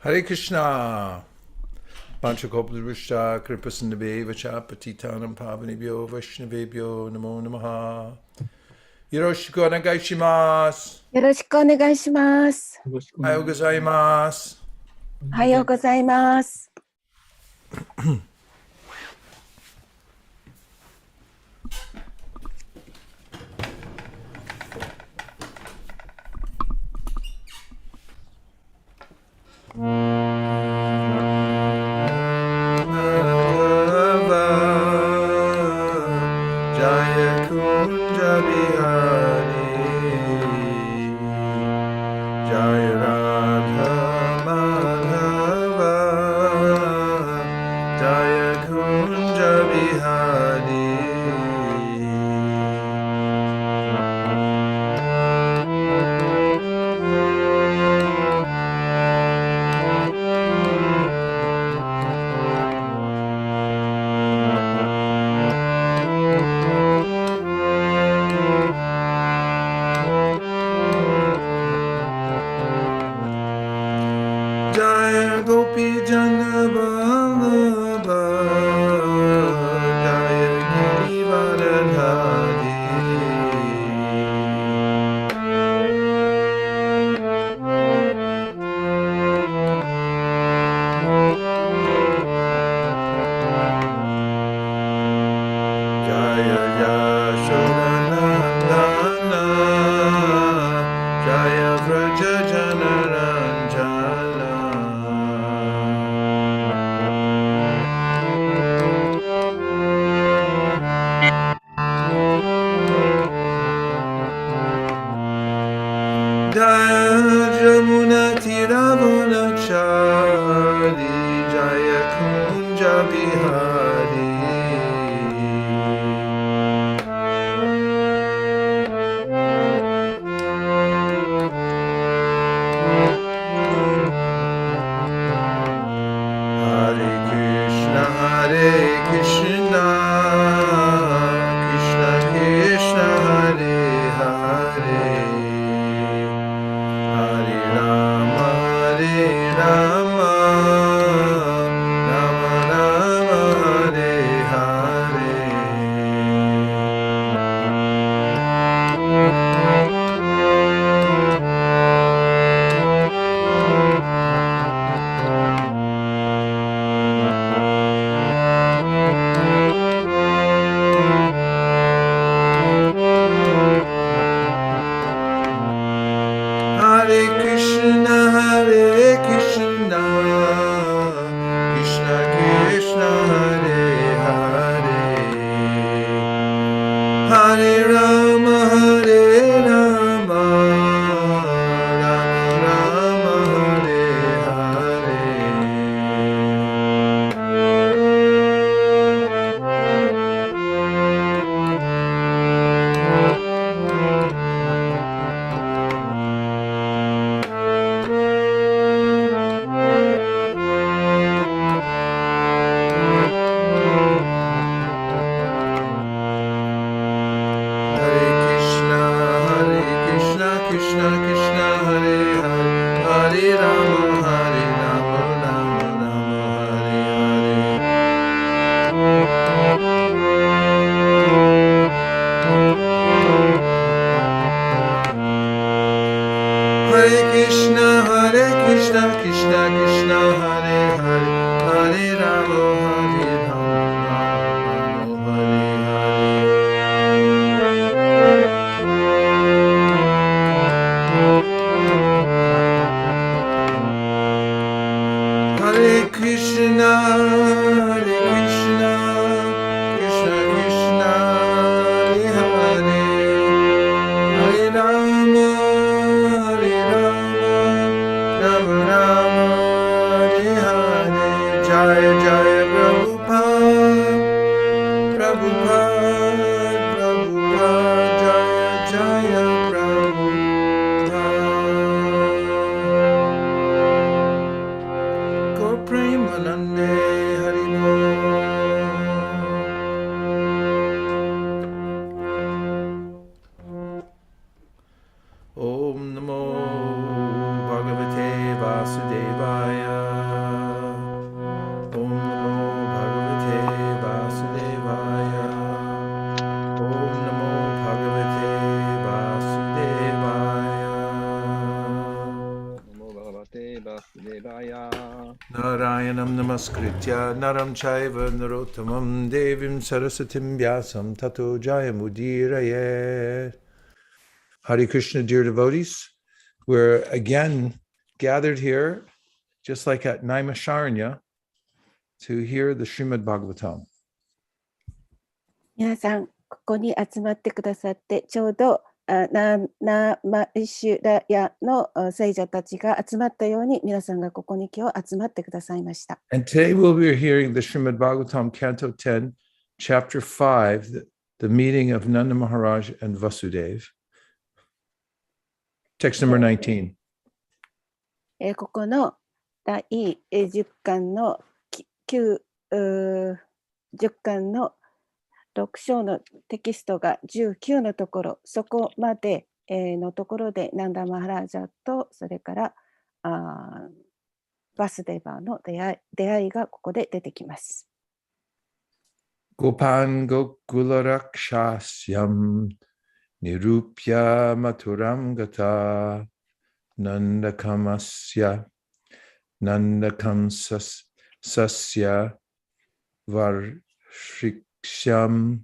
Hare Krishna. Panchakopadarishta Kripasindave Vacha Patitanam Pavanibhyo Vaishnavebhyo Namo Namaha. Yoroshiku onegai shimasu. よろしくお願いします。よろしくおおはようございます。おはようございます。Jaya Kunja Bihari Jaya Radha Madhava Jaya Kunja Bihari Jaya Gopi Jana Vallabha Jaya Girivardhari Jaya Yashodanandana Jaya Vraja Janaranjana Jaya Jamuna Tiravanachari Jaya Kunja Bihari Hare Krishna, Krishna Krishna, Hare Hare Hare Rama, Rama Rama, Hare Hare Hare Krishna, Krishna Krishna, Hare Hare Hare Rama, Rama Rama, Hare Hare Hare Krishna, Krishna Krishna, Hare Hare Hare Rama, Rama Rama, Hare Hare Krishna, Krishna Krishna, Hare Hare Hare Rama, Rama Hare Hare Hare Krishna, Krishna Krishna, Hare Hare Hare Rama, Rama Rama, Hare Hare Jaya Jaya Prabhupada, Jaya Jaya Prabhupada Gaur Premanande Hari Om Namo Bhagavate Vasudevaya Vasudevaya Narayanam namaskritya naram chaiva narottamam devim sarasatim vyasam tato jayamudiraye. Hare Krishna, dear devotees. We're again gathered here, just like at Naimisharanya, to hear the Srimad Bhagavatam. 皆さん、ここに集まってくださって、ちょうど毎週ラヤの聖者たちが集まったように、皆さんがここに今日集まってくださいました。And today we'll be hearing the Srimad Bhagavatam, Canto 10, Chapter 5, the meeting of Nanda Maharaj and Vasudev. Text number 19. ここの第10巻の10巻の6章のテキストが19のところ、そこまでのところでナンダマハラジャとそれからバスデバーの出会いがここで出てきます。Gopan Gokularakshashyam Nirupya Maturam Gata Nandakamasya Sasya Varshiksham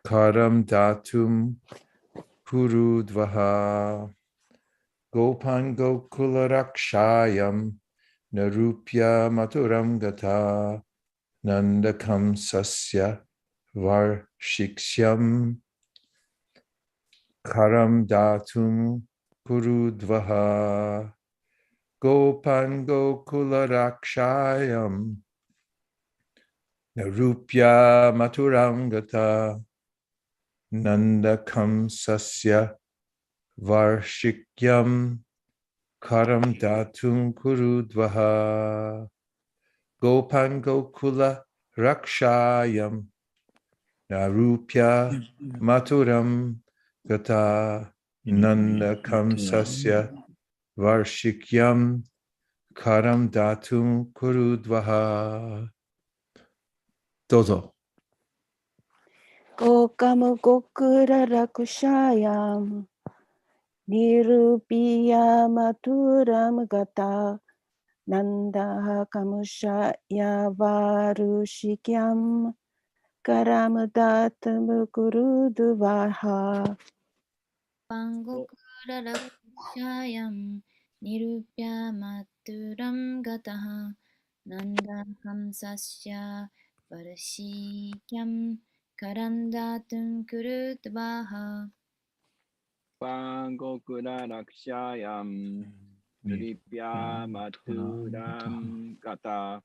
Karam Datum Purudvaha Gopan Gokularakshayam Nirupya Maturam Gata Nandakam Sasya Varshikshyam Karam Datum Purudvaha Gopan Gokularakshayam Narupya Maturam Gata Nandakam Sasya Varshikyam Karam Datum Purudvaha Gopan Gokula Rakshayam Narupya Maturam Gata Nandakam Sasya Varshikyam Karam Datum Kurudvaha. Dozo. Gokam Gokura Rakshayam Nirupya Maturam Gata Nanda Kamusha Yavarushikam Karamadatam Kurudvaha Pangokura Rakshayam Nirupya Maturam Gataha Nanda Kamsasya Varashikyam Karandatum Kurudvaha Pangokura Rakshayam Niripya Maturam Gata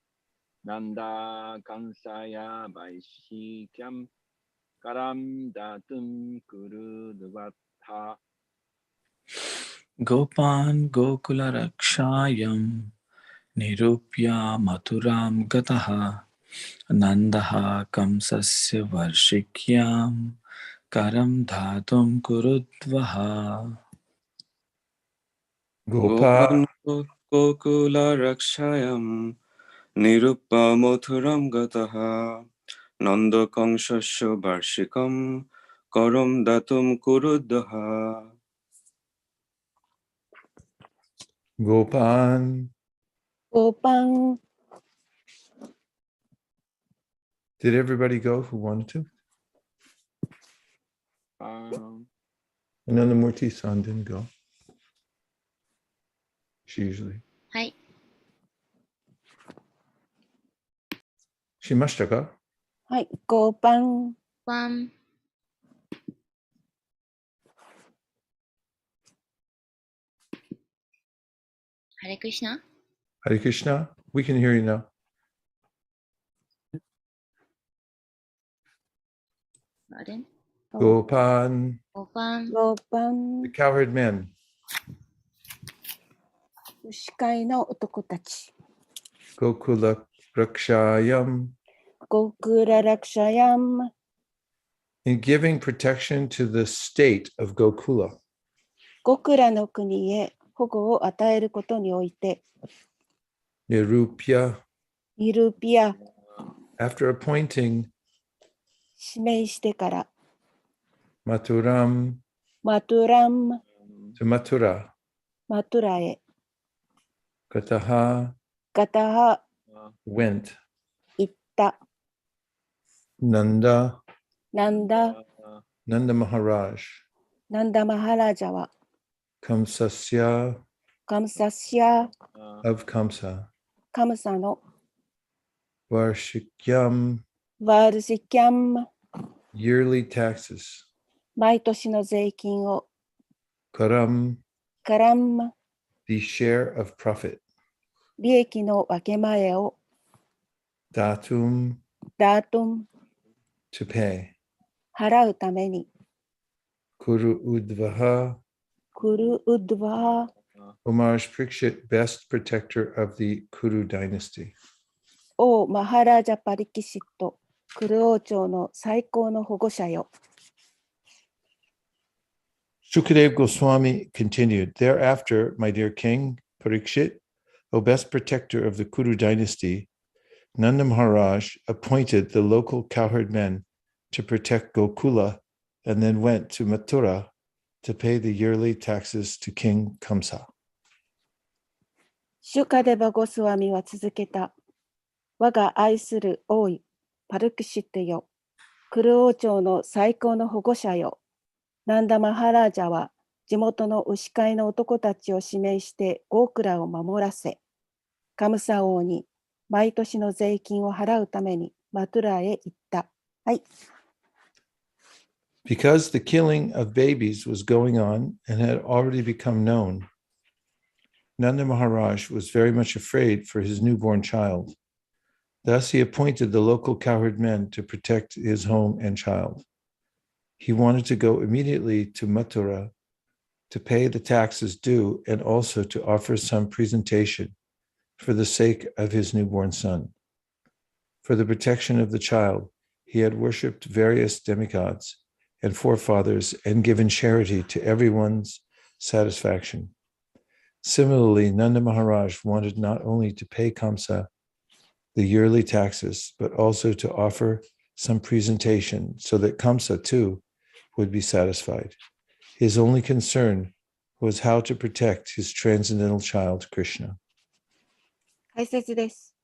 Nanda Kansaya Vaishikyam Karam Datum Kurudvatha Gopan Gokula Rakshayam Nirupya Maturam Gataha Nandaha Kamsasya Varshikyam Karam Dhatum Kurudvaha Gopa Gokula Rakshayam Nirupya Maturam Gataha Nanda Kangsasya Varshikam Karam Datum Kurudvaha Gopan. Gopan. Did everybody go who wanted to? Anandamurti-san didn't go. She usually. はい。しましたか？はい、Gopan。ワン。Hare Krishna. Hare Krishna. We can hear you now. Pardon? Gopan. Gopan. The cowherd men. 牛飼いの男たち。Gokula Rakshayam. Gokula Rakshayam. In giving protection to the state of Gokula. ゴクラの国へ保護を与えることにおいて。Nirupya. Nirupya. After appointing. 指名してから。Maturam. Maturam. To Mathura. マトゥラへ。Gataha, ガタハ went. 行った。 Nanda, なんだ、 Nanda Maharaj. なんだマハラジャは、 Kamsasya カムサシア、 of Kamsa. カムサの Varshikyam, ワールシキャン、 yearly taxes. 毎年の税金を、 Karam, カラン、 the share of profit. 利益の分け前を、 Datum, ダートン、 to pay. 払うために、 Kuru Udvaha, クルウッドバー、 Homage Prikshit, best protector of the Kuru dynasty. 王マハラジャパリキシット、クル王朝の最高の保護者よ。 Shukadev Goswami continued, thereafter, my dear king, Parikshit, O best protector of the Kuru dynasty, Nanda Maharaj appointed the local cowherd men to protect Gokula and then went to Mathura to pay the yearly taxes to King Kamsa. シュカデバゴスワミは続けた。我が愛する王位、パルクシットよ。クル王朝の最高の保護者よ。ナンダマハラージャは地元の牛飼いの男たちを指名してゴークラを守らせ、カムサ王に毎年の税金を払うためにマトゥラへ行った。はい。Because the killing of babies was going on and had already become known, Nanda Maharaj was very much afraid for his newborn child. Thus he appointed the local cowherd men to protect his home and child. He wanted to go immediately to Mathura to pay the taxes due and also to offer some presentation for the sake of his newborn son. For the protection of the child, he had worshipped various demigods and forefathers and given charity to everyone's satisfaction. Similarly, Nanda Maharaj wanted not only to pay Kamsa the yearly taxes, but also to offer some presentation so that Kamsa too would be satisfied. His only concern was how to protect his transcendental child, Krishna. 解説です。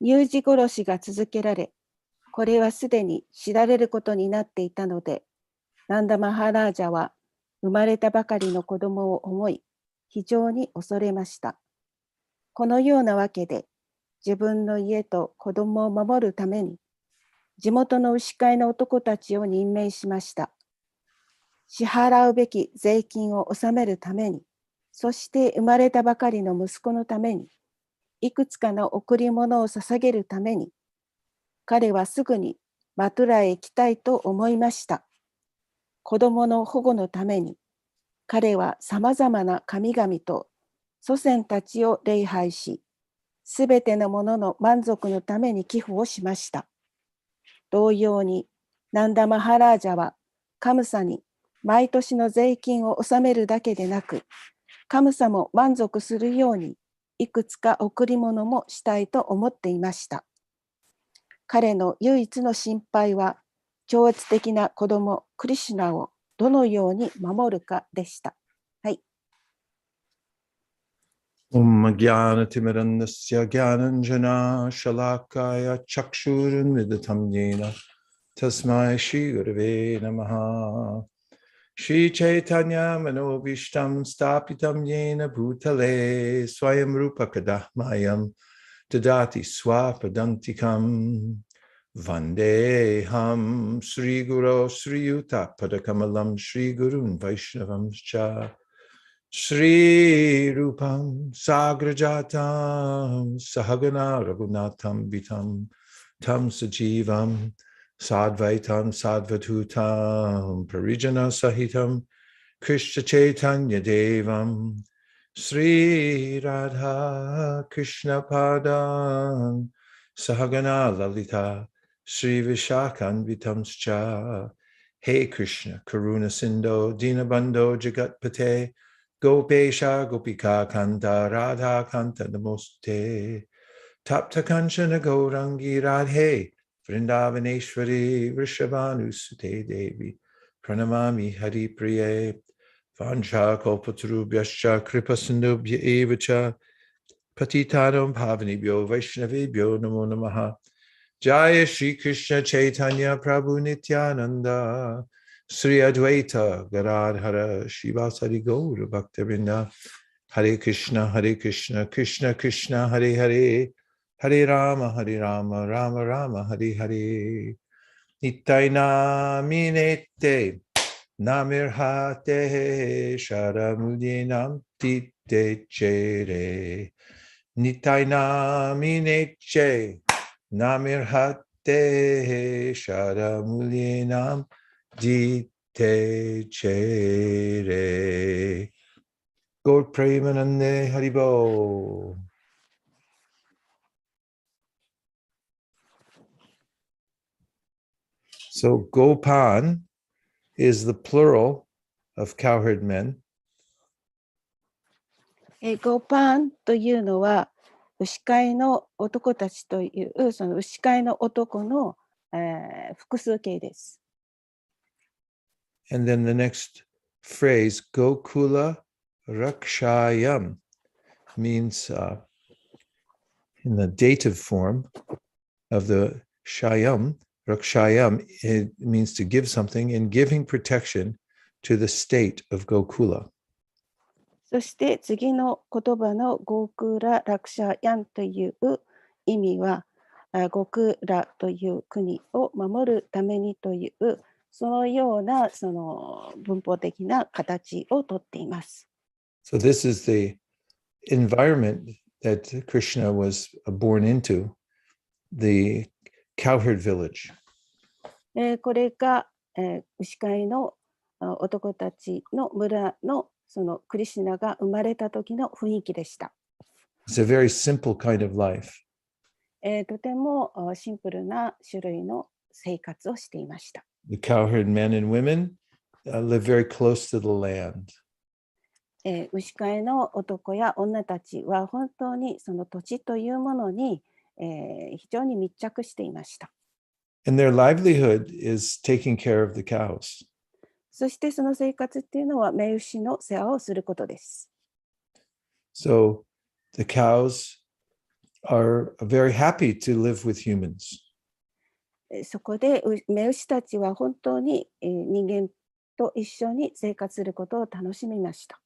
乳児殺しが続けられ、これはすでに知られることになっていたので、ナンダマハラージャは生まれたばかりの子供を思い、非常に恐れました。このようなわけで、自分の家と子供を守るために、地元の牛飼いの男たちを任命しました。支払うべき税金を納めるために、そして生まれたばかりの息子のために、いくつかの贈り物を捧げるために、彼はすぐにマトゥラへ行きたいと思いました。子供の保護のために、彼はさまざまな神々と祖先たちを礼拝し、すべてのものの満足のために寄付をしました。同様に、ナンダマハラージャはカムサに毎年の税金を納めるだけでなく、カムサも満足するように、いくつか贈り物もしたいと思っていました。彼の唯一の心配は、超越的な子供、クリシュナをどのように守るかでした。はい。Om Jnana Timirandasya Jnananjana Shalakaya Chakshurun Vidatam Yena Tasmai Shri Gurave Namaha Shri Chaitanya Manobishtam Stapitam Yena Bhutale Swayam Rupa Kadahmayam Tadati Swapadantikam Vandeham Sri Guru Sri Yuta Padakamalam Sri Gurun Vaishnavam Cha Shri Rupam Sagrajatam Sahagana Raghunatham Vitam Tam Sajivam Sadvaitam Sadvatutam Parijana Sahitam Krishna Chaitanya Devam Sri Radha Krishna Padam Sahagana Lalita Sri Vishakan Vitamscha Hey Krishna Karuna Sindho Dinabandho Jagat Pate Gopesha Gopika Kanta Radha Kanta Namoste Tapta Kanchana Gaurangi Radhe Vrindavaneshwari Vrishabhanusute Devi Pranamami Hari Priye Vancha Kalpatarubhyascha Kripa Sindhubhya Evacha Patitanam Pavanibhyo Vaishnavibhyo Namo Namaha. Jaya Shri Krishna Chaitanya Prabhu Nityananda. Sri Advaita Gadadhara Shivasari Gaura Bhaktivinoda. Hare Krishna, Krishna Krishna, Hare Hare. Hare Rama, Rama Rama, Hare Hare. Nitaina minete namirhate sharamudinam tite chere. Nitaina mineche namirhate sharamudinam dite chere. Gaur Premanande Haribo. So Gopan is the plural of cowherd men. ゴーパンというのは牛飼いの男たちというその牛飼いの男の、複数形です。And then the next phrase, Gokula Rakshayam, means in the dative form of the Shayam, Rakshayam, it means to give something, and giving protection to the state of Gokula. そして次の言葉のゴークラ・ラクシャヤンという意味は、ゴークラという国を守るためにというそのようなその文法的な形をとっています。So this is the environment that Krishna was born into, the cowherd village. これが、牛飼いの男たちの村のそのクリシュナが生まれた時の雰囲気でした。It's a very simple kind of life. とてもシンプルな種類の生活をしていました。The cowherd men and women live very close to the land. 牛飼いの男や女たちは本当にその土地というものに、非常に密着していました。And their livelihood is taking care of the cows. そしてその生活っていうのは雌牛の世話をすることです。So the cows are very happy to live with humans. そこで雌牛たちは本当に人間と一緒に生活することを楽しみました。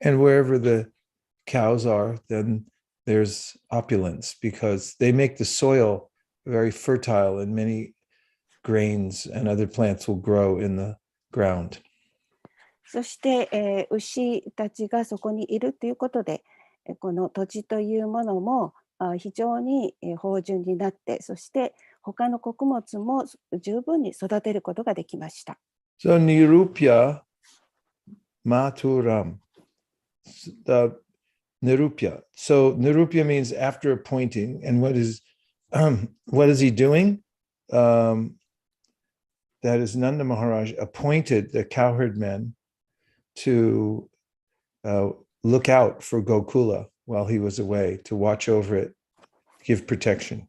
And wherever the cows are, then there's opulence because they make the soil very fertile and many grains and other plants will grow in the ground. そして、牛たちがそこにいるということで、この土地というものも非常に豊潤になって、そして他の穀物も十分に育てることができました。So nirupya maturam. The nirupya. So nirupya means after appointing, and what is he doing? That is Nanda Maharaj appointed the cowherd men to look out for Gokula while he was away, to watch over it, give protection.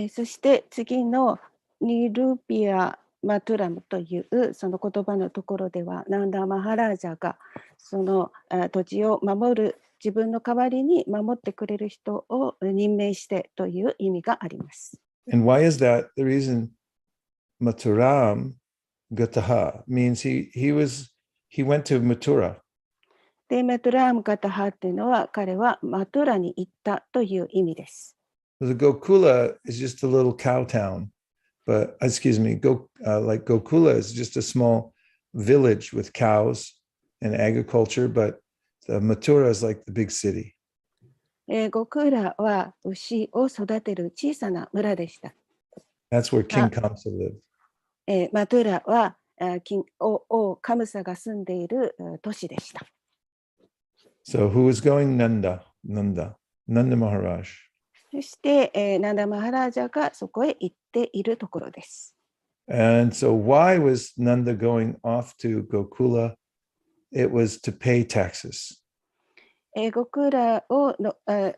そして次のニルピア・マトゥラムというその言葉のところでは、ナンダ・マハラージャがその土地を守る、自分の代わりに守ってくれる人を任命してという意味があります。And why is that? The reason Maturam Gataha means he went to Mathura. で、マトゥラームガタハというのは、彼はマトゥラに行ったという意味です。The Gokula is just a little cow town, but like Gokula is just a small village with cows and agriculture, but Mathura is like the big city. ゴクーラは牛を育てる小さな村でした。That's where King Kamsa lived. マトゥラは王カムサが住んでいる都市でした。So who is going? Nanda Maharaj. そして、ナンダ・マハラージャがそこへ行っているところです。And so why was Nanda going off to Gokula? It was to pay taxes. ゴクーラを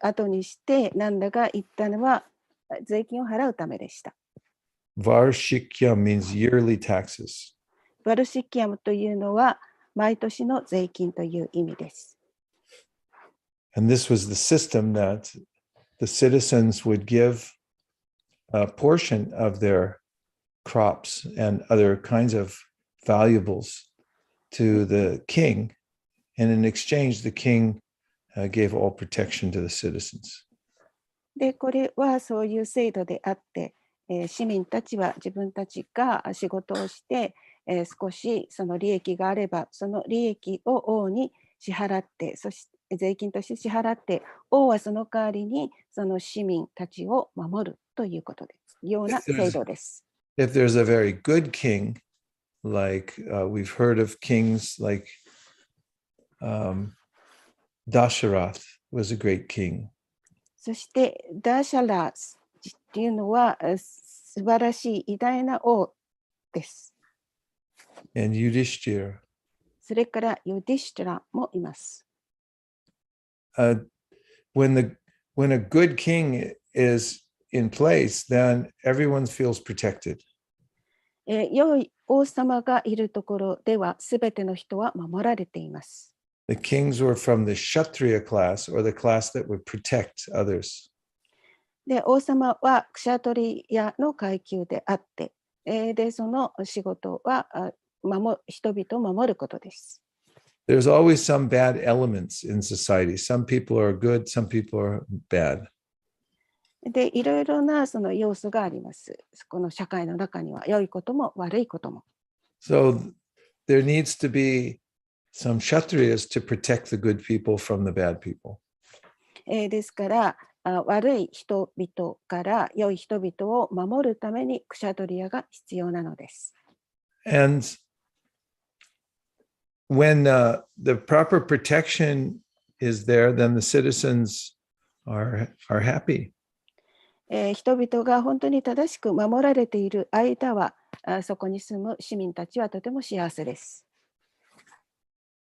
後にしてナンダが行ったのは税金を払うためでした。Varshikyam means yearly taxes. バルシキアムというのは毎年の税金という意味です。And this was the system that the citizens would give a portion of their crops and other kinds of valuables to the king. And in exchange, the king gave all protection to the citizens. で、これはそういう制度であって、市民たちは自分たちが仕事をして、少しその利益があれば、その利益を王に支払って、そして税金として支払って、王はその代わりにその市民たちを守るということです。ような制度です。If there's a very good king, like we've heard of kings like Dasharath was a great king. そしてダーシャラっていうのは素晴らしい偉大な王です。And Yudhishthir. それからユディシュトラもいます。When a good king is in place, then everyone feels protected. 良い王様がいるところでは、すべての人は守られています。The kings were from the Kshatriya class, or the class that would protect others. で、王様はクシャトリヤの階級であって、で、その仕事は人々を守ることです。There's always some bad elements in society. Some people are good, some people are bad. で、いろいろなその要素があります。この社会の中には良いことも悪いことも。So there needs to be some kshatriyas to protect the good people from the bad people. ですから悪い人々から良い人々を守るためにクシャトリヤが必要なのです。And when the proper protection is there, then the citizens are happy. 人々が本当に正しく守られている間は、そこに住む市民たちはとても幸せです。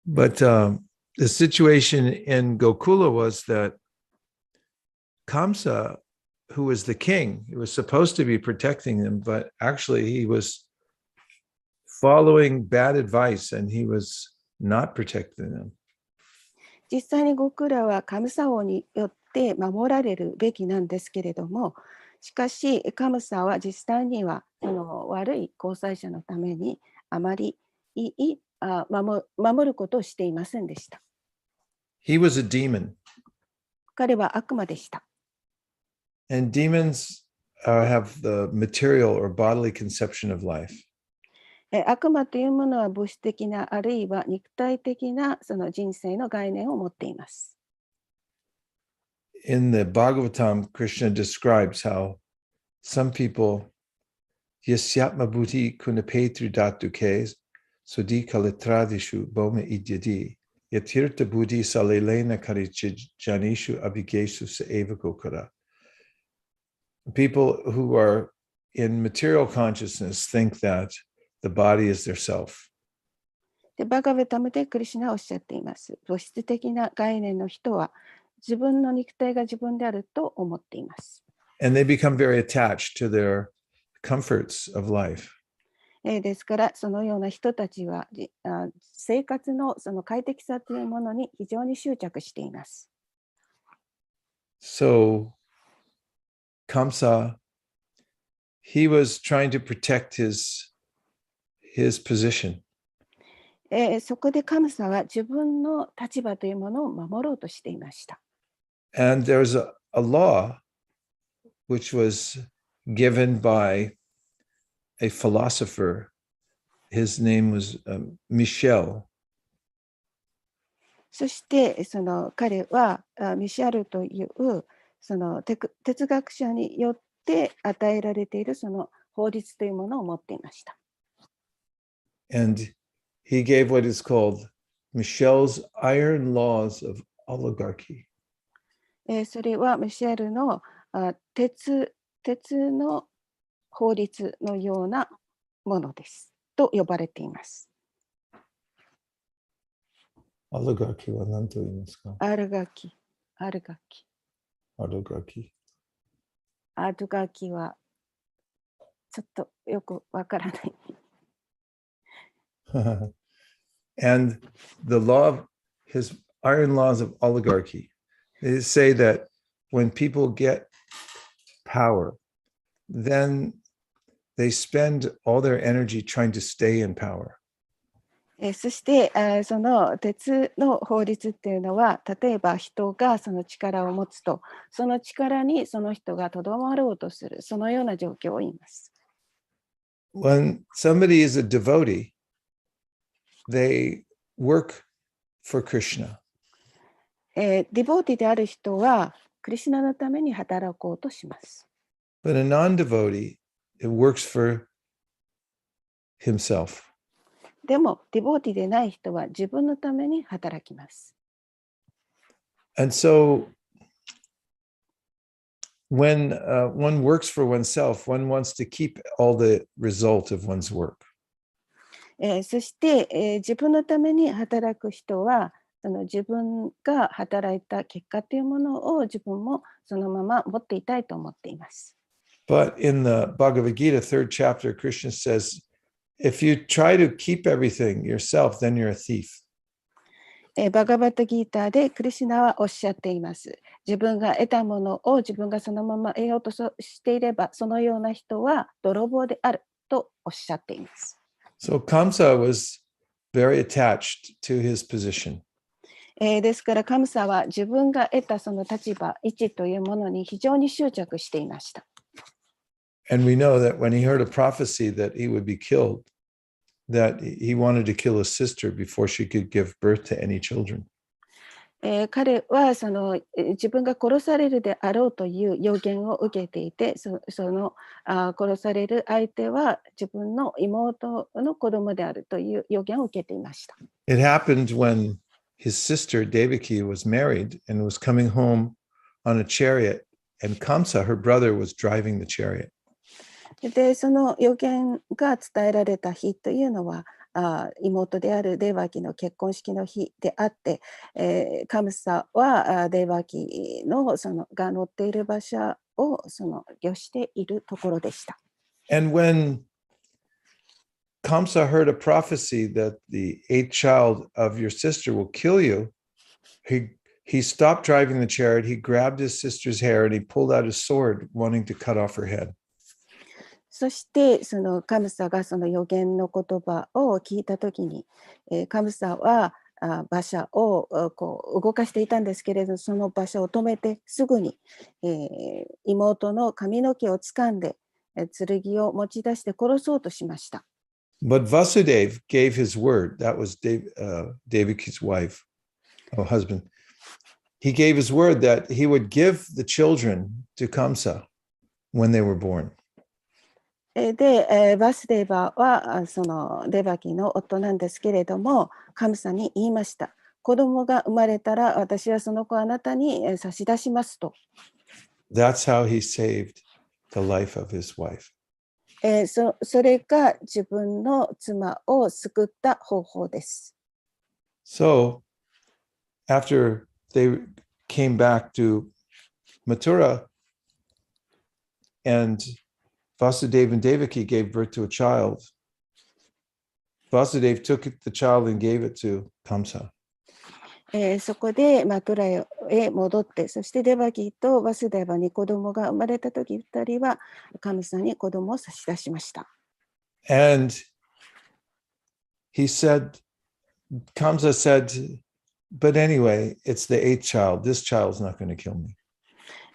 But the situation in Gokula was that Kamsa, who was the king, he was supposed to be protecting them, but actually he was following bad advice and he was not protecting them. 実際にゴクラはカムサ王によって守られるべきなんですけれども、しかしカムサは実際にはその悪い交際者のためにあまり守ることをしていませんでした。He was a demon. 彼は悪魔でした。And demons have the material or bodily conception of life. 悪魔というものは物質的なあるいは肉体的なその人生の概念を持っています。In the Bhagavatam, Krishna describes how some people yasyatma buddhi kunapetri dhatuke sudi kalitradishu boma idyadi yatirta buddhi salelena karichijanishu abhigeshu saeva gokara. People who are in material consciousness think that the body is their self. で、バガヴァタムでクリシュナはおっしゃっています。物質的な概念の人は自分の肉体が自分であると思っています。And they become very attached to their comforts of life. ですからそのような人たちは生活のその快適さというものに非常に執着しています。So Kamsa, he was trying to protect his position. そこでカムサは自分の立場というものを守ろうとしていました。And there's a law which was given by a philosopher. His name was Michel. そしてその彼はミシャルというその哲学者によって与えられているその法律というものを持っていました。And he gave what is called Michel's iron laws of oligarchy. それはミシェルの鉄の法律のようなものですと呼ばれています。Oligarchy は何と言いますか？アルガキはちょっとよくわからない。And his iron laws of oligarchy They say that when people get power, then they spend all their energy trying to stay in power. そしてその鉄の法律っていうのは、例えば人がその力を持つと、その力にその人がとどまろうとする、そのような状況を言います。When somebody is a devotee, they work for Krishna. ディボーティである人は、クリシュナのために働こうとします。But a non-devotee, it works for himself. でも、ディボーティでない人は自分のために働きます。And so when one works for oneself, one wants to keep all the result of one's work. そして、自分のために働く人は、その自分が働いた結果というものを自分もそのまま持っていたいと思っています。But in the Bhagavad Gita, 3rd chapter, Krishna says, if you try to keep everything yourself, then you're a thief. バガバットギーターでクリシュナはおっしゃっています。自分が得たものを自分がそのまま得ようとしていれば、そのような人は泥棒であるとおっしゃっています。So Kamsa was very attached to his position. ですからカムサは自分が得たその立場、位置というものに非常に執着していました。And we know that when he heard a prophecy that he would be killed, that he wanted to kill his sister before she could give birth to any children. 彼はその自分が殺されるであろうという予言を受けていて、その殺される相手は自分の妹の子供であるという予言を受けていました。It happened when his sister Devaki was married and was coming home on a chariot, and Kamsa, her brother, was driving the chariot. で、その予言が伝えられた日というのは、妹であるデーバキの結婚式の日であって、カムサはデーバキのそのが乗っている馬車をその御しているところでした。And when Kamsa heard a prophecy that the 8th child of your sister will kill you, he stopped driving the chariot, he grabbed his sister's hair, and he pulled out his sword, wanting to cut off her head. そしてそのカムサがその予言の言葉を聞いたときに、カムサは馬車をこう動かしていたんですけれど、その馬車を止めてすぐに、妹の髪の毛を掴んで、剣を持ち出して殺そうとしました。But Vasudev gave his word. That was Devaki's wife, or husband. He gave his word that he would give the children to Kamsa when they were born. で、バスデーバーはそのデバキの夫なんですけれども、カムサに言いました。子供が生まれたら私はその子をあなたに差し出しますと。That's how he saved the life of his wife. それが自分の妻を救った方法です。So, after they came back to Mathura, and Vasudeva and Devaki gave birth to a child, Vasudev took the child and gave it to Kamsa. そこでマトラへ戻って、そしてデバキとバスデーバに子供が生まれたとき、2人はカムサに子供を差し出しました。And he said, Kamsa said, but anyway, it's the 8th child. This child's not going to kill me.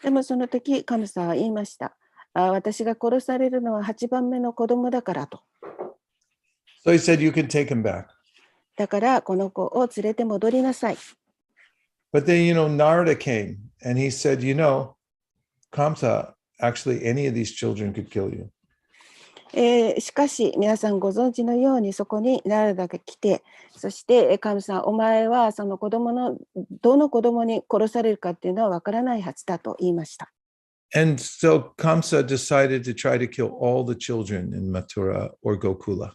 でもその時カムサは言いました。私が殺されるのは8番目の子供だからと。So he said, you can take him back. だからこの子を連れて戻りなさい。But then, Narada came and he said, Kamsa, actually, any of these children could kill you. しかし皆さんご存知のようにそこにナラダが来て、そしてカムサ、お前はその子供のどの子供に殺されるかっていうのはわからないはずだと言いました。And so Kamsa decided to try to kill all the children in Mathura or Gokula.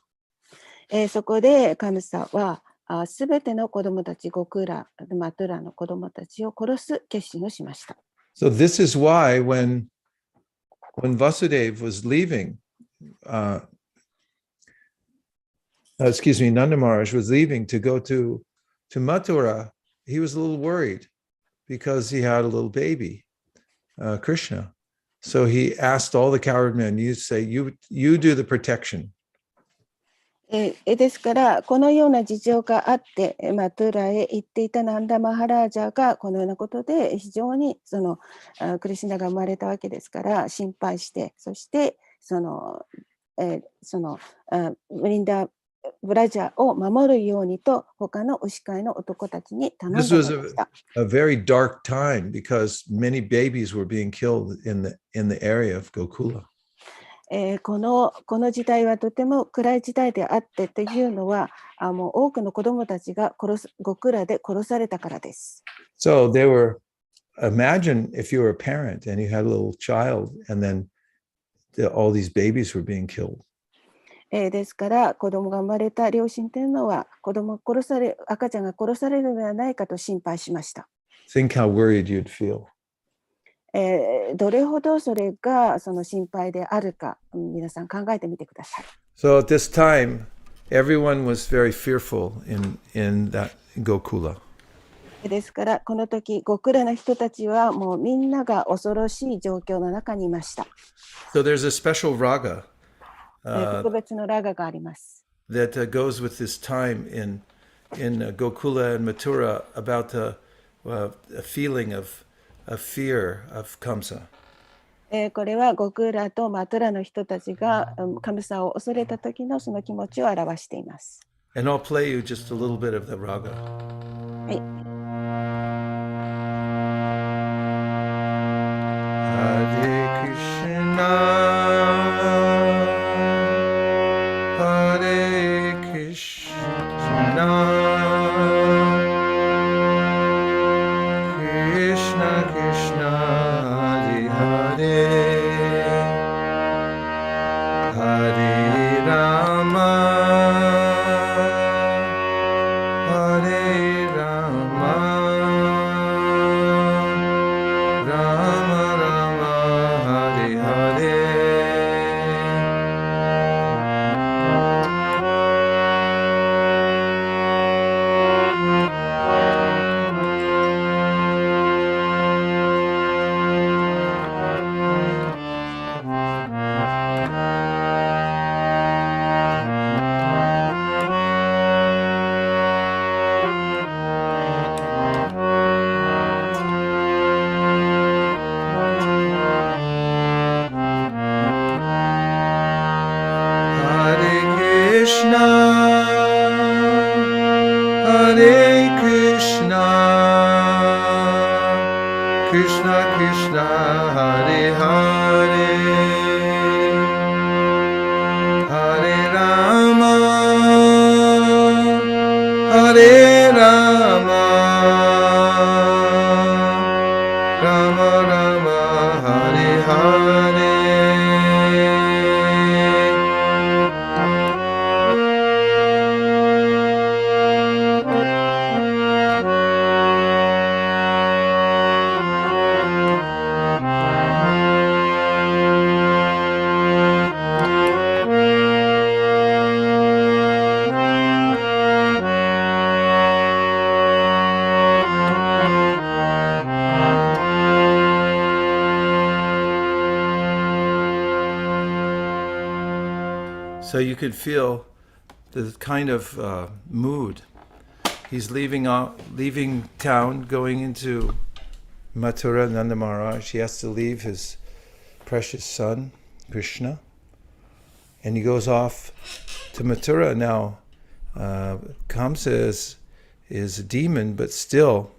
そこでカムサはすべての子供たち、ゴクラ、マトゥラの子供たちを殺す決心をしました。So this is why when Vasudeva was leaving, Nanda Maharaj was leaving to go to Mathura, he was a little worried because he had a little baby, Krishna. So he asked all the cowherd men, you say, you do the protection. ですから、このような事情があって、マトゥラへ行っていたナンダ・マハラージャがこのようなことで非常にクリシュナが生まれたわけですから心配して、そしてブリンダ・ブラジャーを守るようにと他の牛飼いの男たちに頼んでい This ま was した。a very dark time because many babies were being killed in the area of Gokula. この時代はとても暗い時代であってというのは、もう多くの子供たちがゴクラで殺されたからです。So they were, imagine if you were a parent and you had a little child and then all these babies were being killed. ですから子供が生まれた両親というのは赤ちゃんが殺されるのではないかと心配しました。Think how worried you'd feel. どれほどそれが心配であるか皆さん考えてみてください。So at this time, everyone was very fearful in that Gokula. ですからこの時ゴクラの人たちはもうみんなが恐ろしい状況の中にいました。So there's a special raga 特別のラガがあります。that goes with this time in Gokula and Mathura about a feeling of fear of Kamsa. これはゴクラとマトゥラの人たちがカムサを恐れた時のその気持ちを表しています。And I'll play you just a little bit of the raga. はい。Hare Krishna, Hare Krishna, Krishna Krishna, Hare Hare, Hare Rama, Hare Rama, Rama Rama, Hare Hare. Hare Krishna, Hare Krishna, Krishna Krishna, Hare Hare, Hare Rama, Hare Rama, Rama Rama, Hare Hare. So you could feel the kind of mood. He's leaving town, going into Mathura, Nanda Maharaj. He has to leave his precious son, Krishna. And he goes off to Mathura now. Kamsa is a demon, but still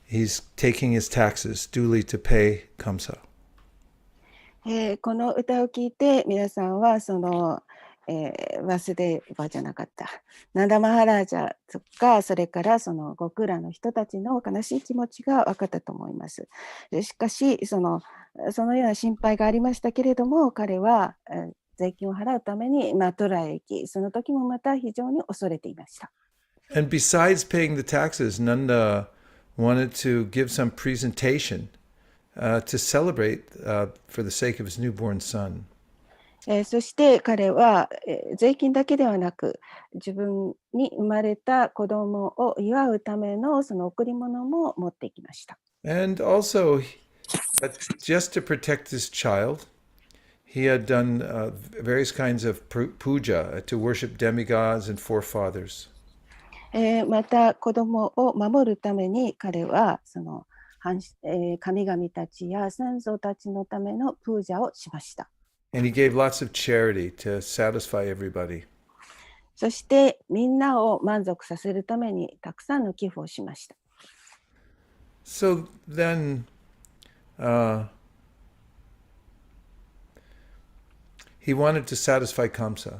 he's taking his taxes duly to pay Kamsa. この歌を聞いて皆さんはワスデーバじゃなかったナンダ・マハラージャとかそれからゴクラの人たちの悲しい気持ちが分かったと思います。しかしそのような心配がありましたけれども彼は税金を払うためにマトラへ行きその時もまた非常に恐れていました。And besides paying the taxes, Nanda wanted to give some presentation to celebrate for the sake of his newborn son. そして彼は税金だけではなく自分に生まれた子供を祝うためのその贈り物も持っていきました。And also, just to protect this child, he had done various kinds of puja to worship demigods and forefathers. また子供を守るために彼はその神々たちや先祖たちのためのプージャをしました。And he gave lots of charity to satisfy everybody. そしてみんなを満足させるためにたくさんの寄付をしました。So then he wanted to satisfy Kamsa.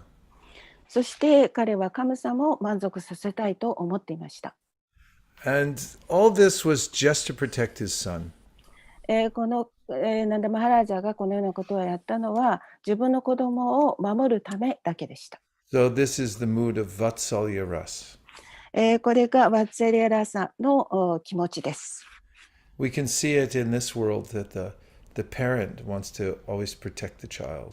そして彼は神様を満足させたいと思っていました。And all this was just to protect his son. このナンダ・マハラージャがこのようなことをやったのは自分の子供を守るためだけでした。So this is the mood of Vatsalya Ras. これがワッツェリアラサの気持ちです。We can see it in this world that the parent wants to always protect the child.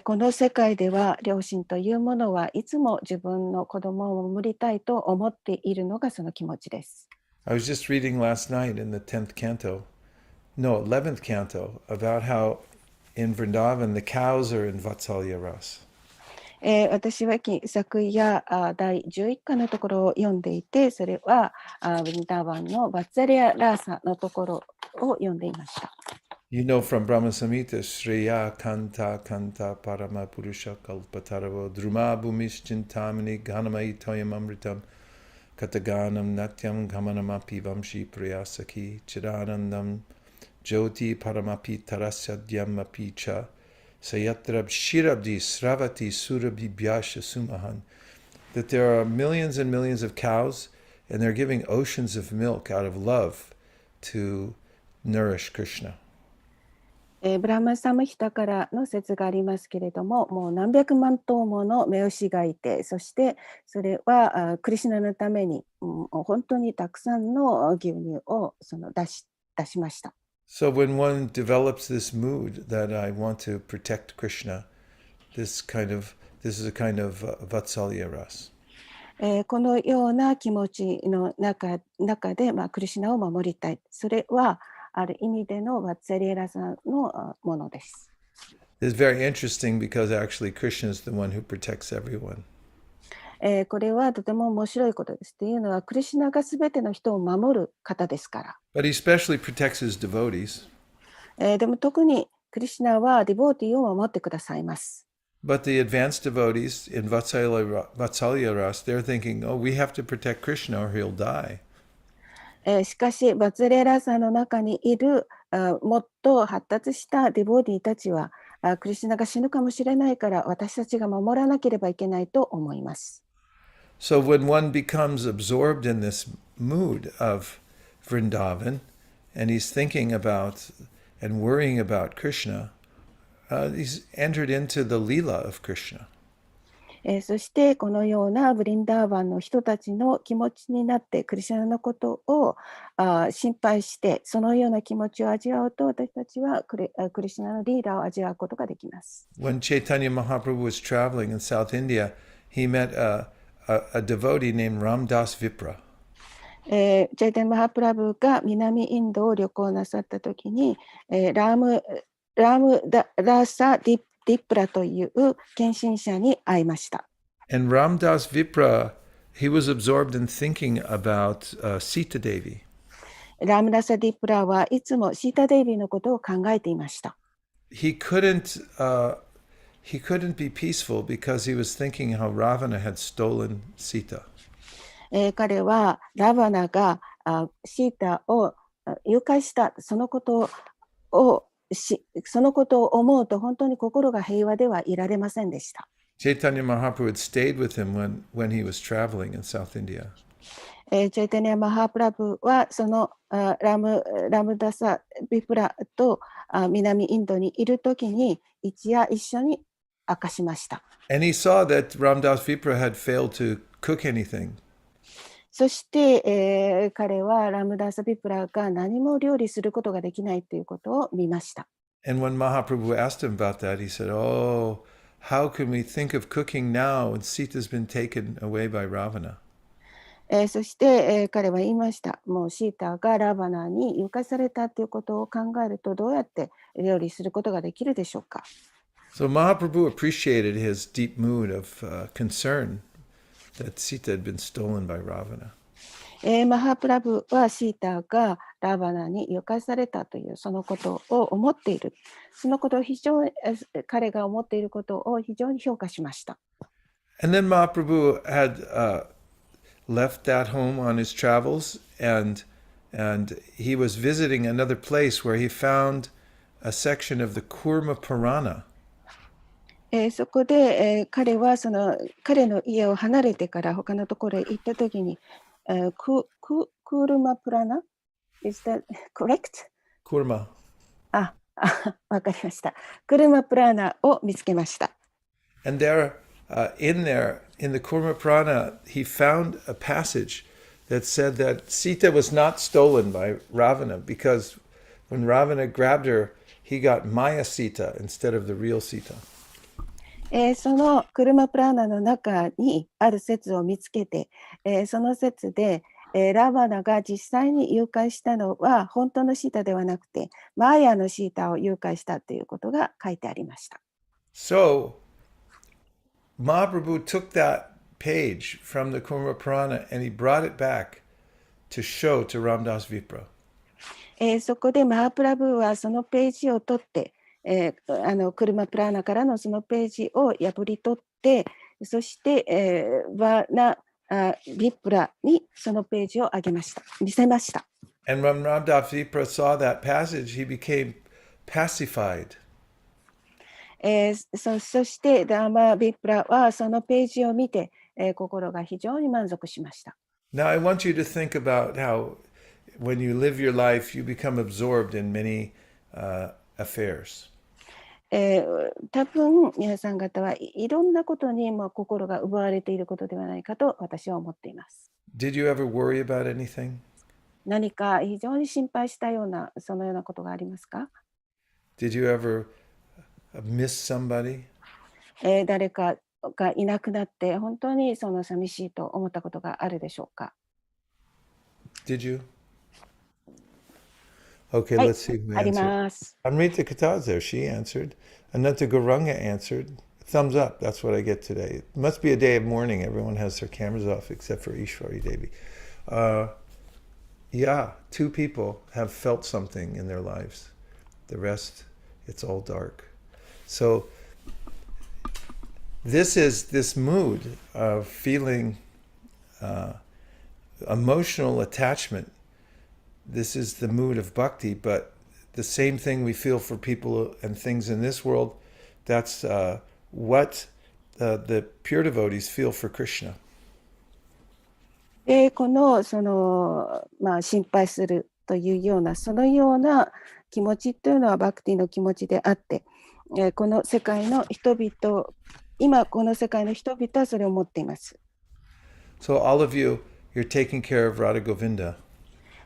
この世界では両親というものはいつも自分の子供を守りたいと思っているのがその気持ちです。I was just reading last night in the 10th canto, no, 11th canto, about how in Vrindavan the cows are in Vatsalya Ras. 私は昨夜第11課のところを読んでいて、それはブリンダーバンのバッツァリアラーサのところを読んでいました。You know from Brahma Samhita, Shreya Kanta Kanta Parama Purusha Kalpataravo Druma Bhumischintamani Ganamai Toyam Amritam Kataganam Natyam Gamanamapi Vamshi Priyasaki Chidanandam Jyoti Paramapi Tarasadyam Api Cha Sayatrab Shirabdi Sravati Surabhi Bhyasha Sumahan. That there are millions and millions of cows and they're giving oceans of milk out of love to nourish Krishna. ブラマサムヒタからの説がありますけれども、もう何百万頭もの目牛がいて、そしてそれはクリシュナのために、本当にたくさんの牛乳を出しました。So when one develops this mood that I want to protect Krishna, this is a kind of Vatsalya Ras. このような気持ちの中で、クリシュナを守りたい。それはある意味でのワッツェリエラさんのものです。It's very interesting because actually Krishna is the one who protects everyone. これはとても面白いことです。というのは、クリシュナがすべての人を守る方ですから。But he especially protects his devotees. でも特にクリシュナはディボーティーを守ってくださいます。But the advanced devotees in Vatsalya Ras, they're thinking, oh, we have to protect Krishna or he'll die. しかし、バツレラさんの中にいるもっと発達したディボーティーたちは、クリシュナが死ぬかもしれないから私たちが守らなければいけないと思います。So when one becomes absorbed in this mood of Vrindavan, and he's thinking about and worrying about Krishna, he's entered into the Leela of Krishna. そしてこのようなブリンダーバンの人たちの気持ちになってクリシュナのことを心配してそのような気持ちを味わうと私たちはクリシュナのリーダーを味わうことができます。When Chaitanya Mahaprabhu was traveling in South India, he met a devotee named Ramdas Vipra. チャイタニャ・マハプラブが南インドを旅行なさったときに、ラーサ・ディプラという献身者に会いました。And Ramdas Vipra, he was absorbed in thinking about Sita Devi. ラムダサ・ディプラはいつもシータ・デイビーのことを考えていました。He couldn't be peaceful because he was thinking how Ravana had stolen Sita. 彼はラバナがシータを誘拐したそのことを思うと本当に心が平和ではいられませんでした。Chaitanya Mahaprabhu had stayed with him when he was traveling in South India. チャイタニャ・マハプラブはそのラムダサ・ビプラと南インドにいるときに一夜一緒に明かしました。And he saw that Ramdas Vipra had failed to cook anything. そして、彼はラムダーサ・ビプラが何も料理することができないということを見ました。And when Mahaprabhu asked him about that, he said, oh, how can we think of cooking now when Sita's been taken away by Ravana? そして、彼は言いました。もうシータがラバナに誘拐されたということを考えると、どうやって料理することができるでしょうか。So Mahaprabhu appreciated his deep mood of concern that Sita had been stolen by Ravana. マハプラブはシータがラバナに誘拐されたというそのことを思っている。そのことを彼が思っていることを非常に評価しました。And then Mahaprabhu had left that home on his travels, and he was visiting another place where he found a section of the Kurma Purana. そこで、彼は彼の家を離れてから他のところへ行ったときに、クールマプラナ Is that correct? Kurma. わかりました。クルマプラーナを見つけました。And there, in the Kurma Purana, he found a passage that said that Sita was not stolen by Ravana because when Ravana grabbed her, he got Maya Sita instead of the real Sita. そのクルマプラーナの中にある説を見つけて、その説で、ラバナが実際に誘拐したのは本当のシータではなくて、マーヤのシータを誘拐したということが書いてありました。So, Mahaprabhu took that page from the Kurma Purana and he brought it back to show to Ramdas Vipra. そこでマハプラブーはそのページを取って、クルマプラーナからのそのページを破り取って、そして、バナビプラにそのページを見せました。And when Ramdas Vipra saw that passage, he became pacified. そしてダーマビプラはそのページを見て、心が非常に満足しました。Now, I want you to think about how when you live your life, you become absorbed in many affairs. 多分皆さん方はいろんなことに心が奪われていることではないかと私は思っています。Did you ever worry about anything? 何か非常に心配したようなそのようなことがありますか？ Did you ever miss somebody? 誰かがいなくなって本当にその寂しいと思ったことがあるでしょうか？ Did you? Okay, はい、 let's see who あり answered. ます。Amrita Kataz there, she answered. Ananta Guranga answered. Thumbs up, that's what I get today. It must be a day of mourning. Everyone has their cameras off except for Ishwari Devi. Yeah, 2 people have felt something in their lives. The rest, it's all dark. So this is this mood of feeling emotional attachment. This is the mood of bhakti, but the same thing we feel for people and things in this world, that's what the pure devotees feel for Krishna. この心配するというようなそのような気持ちというのはバクティの気持ちであって、この世界の人々、今この世界の人々はそれを持っています。So all of you, you're taking care of Radha Govinda.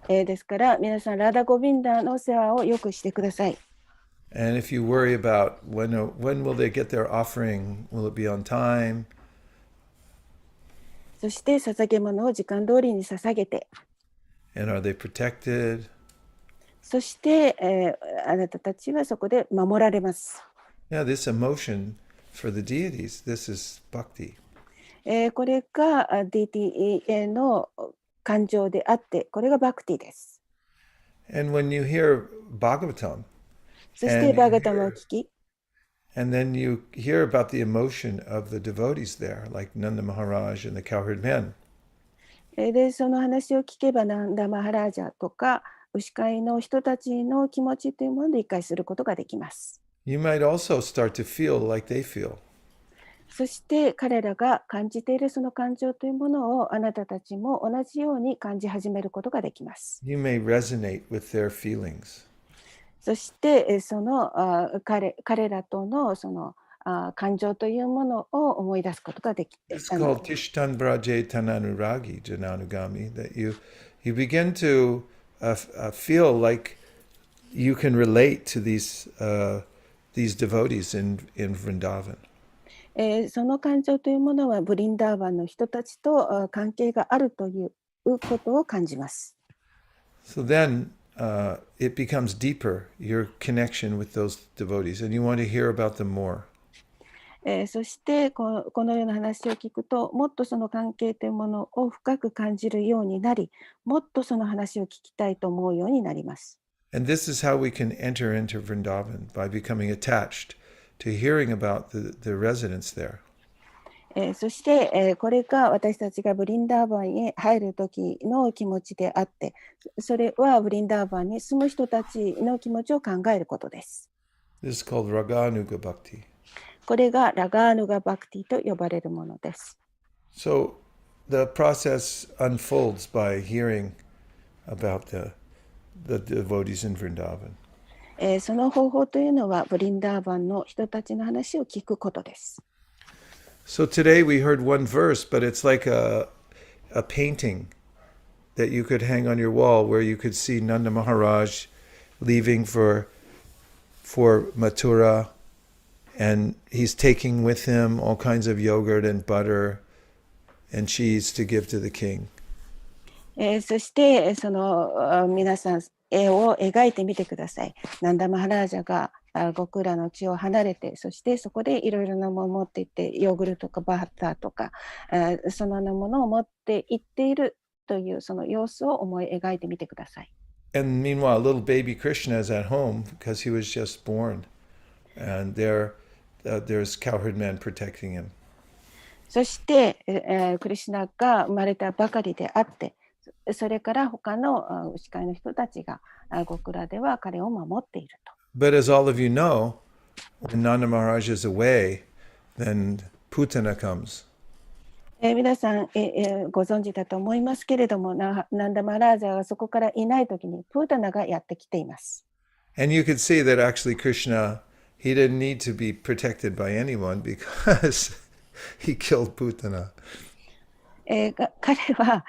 ですから皆さんラダゴビンダの世話をよくしてください。And if you worry about when will they get their offering, will it be on time? そして捧げ物を時間通りに捧げて、And are they protected? そして、あなたたちはそこで守られます。Yeah, this emotion for the deities, this is bhakti. これが DTA の感情であって、これがバクティです。And when you hear Bhagavatam, そしてバーガタムを聞き、and then you hear about the emotion of the devotees there, like Nanda Maharaj and the cowherd men. でその話を聞けばナンダマハラージャとか牛飼いの人たちの気持ちというものを理解することができます。You might also start to feel like they feel. そして彼らが感じているその感情というものをあなたたちも同じように感じ始めることができます。You may resonate with their feelings. そしてその彼らとのその感情というものを思い出すことができて、 It's called Tishtan Braje Tananuragi Jananugami, that you begin to feel like you can relate to these devotees in Vrindavan. その感情というものはブリンダーバンの人たちと関係があるということを感じます。So then it becomes deeper, your connection with those devotees, and you want to hear about them more. そしてこのような話を聞くと、もっとその関係というものを深く感じるようになり、もっとその話を聞きたいと思うようになります。And this is how we can enter into Vrindavan, by becoming attached to hearing about the residents there. そして、これが私たちがブリンダーバンへ入る時の気持ちであって、それはブリンダーバンに住む人たちの気持ちを考えることです。This is called Raganuga Bhakti. これがラガーヌガバクティと呼ばれるものです。So the process unfolds by hearing about the devotees in Vrindavan. その方法というのはブリンダーバンの人たちの話を聞くことです。So today we heard one verse, but it's like a painting that you could hang on your wall where you could see Nanda Maharaj leaving for Mathura, and he's taking with him all kinds of yogurt and butter and cheese to give to the king. そしてその皆さん絵を描いてみてください。ナンダマハラージャが極楽の地を離れて、そしてそこでいろいろなものを持っていって、ヨーグルトとかバッターとかそのようなものを持っていっているというその様子を思い描いてみてください。And meanwhile, little baby Krishna is at home because he was just born, and there's cowherd men protecting him. そして、クリシュナが生まれたばかりであって、それから他の牛飼いの人たちが極楽では彼を守っていると。But as all of you know, when Nanda Maharaj is away, then Putana comes. 皆さん、ご存知だと思いますけれども、ナンダマラージャがそこからいないときにプータナがやってきています。And you could see that actually Krishna, he didn't need to be protected by anyone because he killed Putana. 彼は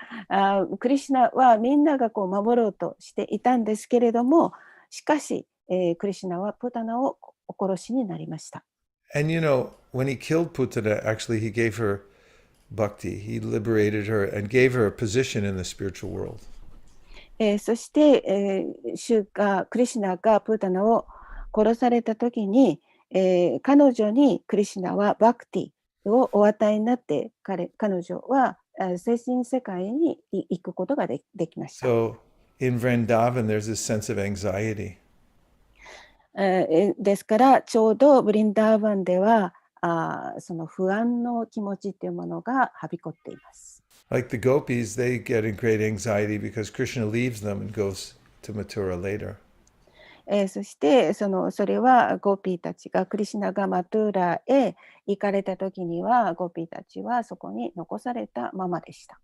クリシュナはみんながこう守ろうとしていたんですけれども、しかし、クリシュナはプータナをお殺しになりました。And you know, when he killed Putana, actually he gave her bhakti. He liberated her and gave her a position in the spiritual world. そして、クリシュナがプータナを殺されたときに、彼女にクリシュナはバクティをお与えになって、彼女は精神世界に行くことができました。So in Vrindavan, there's this sense of anxiety. ですからちょうどブリンダーバンではその不安の気持ちっていうものがはびこっています。Like the gopis, they get in great anxiety because Krishna leaves them and goes to Mathura later. そしてそれはゴーピーたちがクリシュナがマトゥーラへ行かれた時にはゴーピーたちはそこに残されたままでした。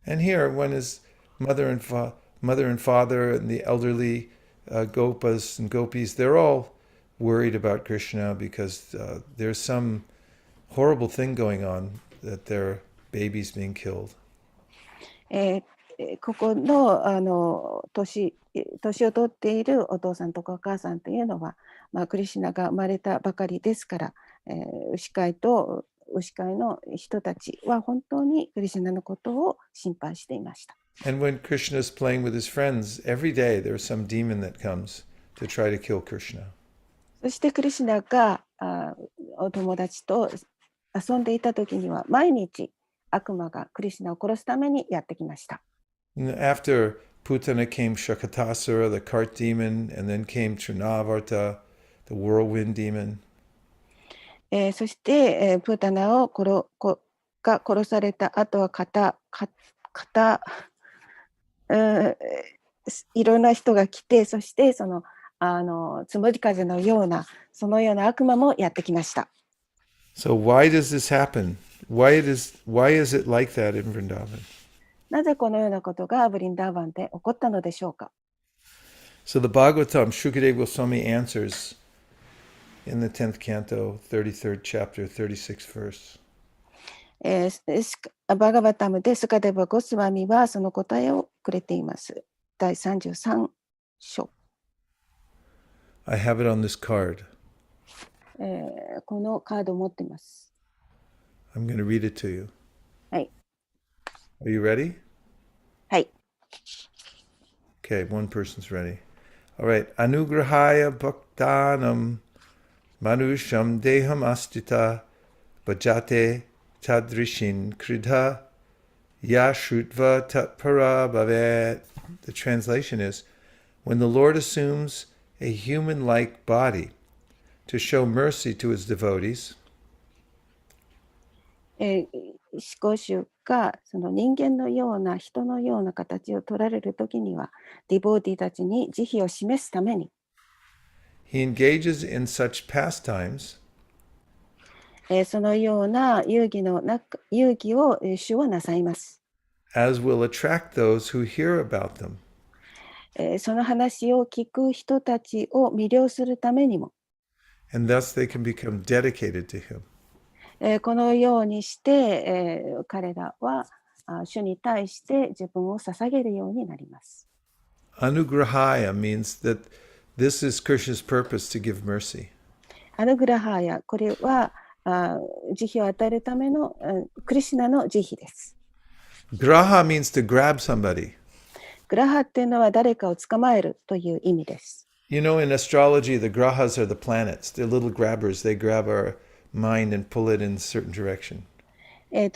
And here, when his mother and father and the elderly gopas and gopis, they're all worried about Krishna because there's some horrible thing going on that their baby's being killed. ここの年を取っているお父さんとかお母さんというのは、クリシュナが生まれたばかりですから、牛飼いの人たちは本当にクリシュナのことを心配していました。And when Krishna is playing with his friends, every day there's some demon that comes to try to kill Krishna. そしてクリシュナがお友達と遊んでいた時には毎日悪魔がクリシュナを殺すためにやってきました。After Putana came Shakatasura, the cart demon, and then came Trinavarta, the whirlwind demon. そして、プータナが殺された後はいろんな人が来て、そしてつむり風のようなそのような悪魔もやってきました。So why does this happen? Why is it like that in Vrindavan? なぜこのようなことがブリンダーバンで起こったのでしょうか。So the Bhagavatam, Shukadeva Goswami answers in the 10th canto, 33rd chapter, 36th verse. バガバタムでスカデバ・ゴスワミはその答えをくれています。第33章。I have it on this card. このカードを持っています。I'm going to read it to you. はい。 Are you ready? はい。 Okay, one person's ready. All right. Anugrahaya bhaktanam manusham deham astita bhajate tadrishin kridha yashrutva tatpara bhavet. The translation is, when the Lord assumes a human-like body to show mercy to his devotees, 思考集がその人間のような人のような形を取られるときには、ディボーティたちに慈悲を示すために、he engages in such pastimes そのような遊戯を主はなさいます。as will attract those who hear about them. その話を聞く人たちを魅了するためにも、 And thus they can become dedicated to him. このようにして、彼らは主に対して自分を捧げるようになります。Anugrahaya means that this is Krishna's purpose to give mercy. アヌグラハーヤ、これは慈悲を与えるためのクリシュナの慈悲です。Graha means to grab somebody. グラハっていうのは誰かを捕まえるという意味です。You know, in astrology, the grahas are the planets. They're little grabbers. They grab our mind and pull it in a certain direction.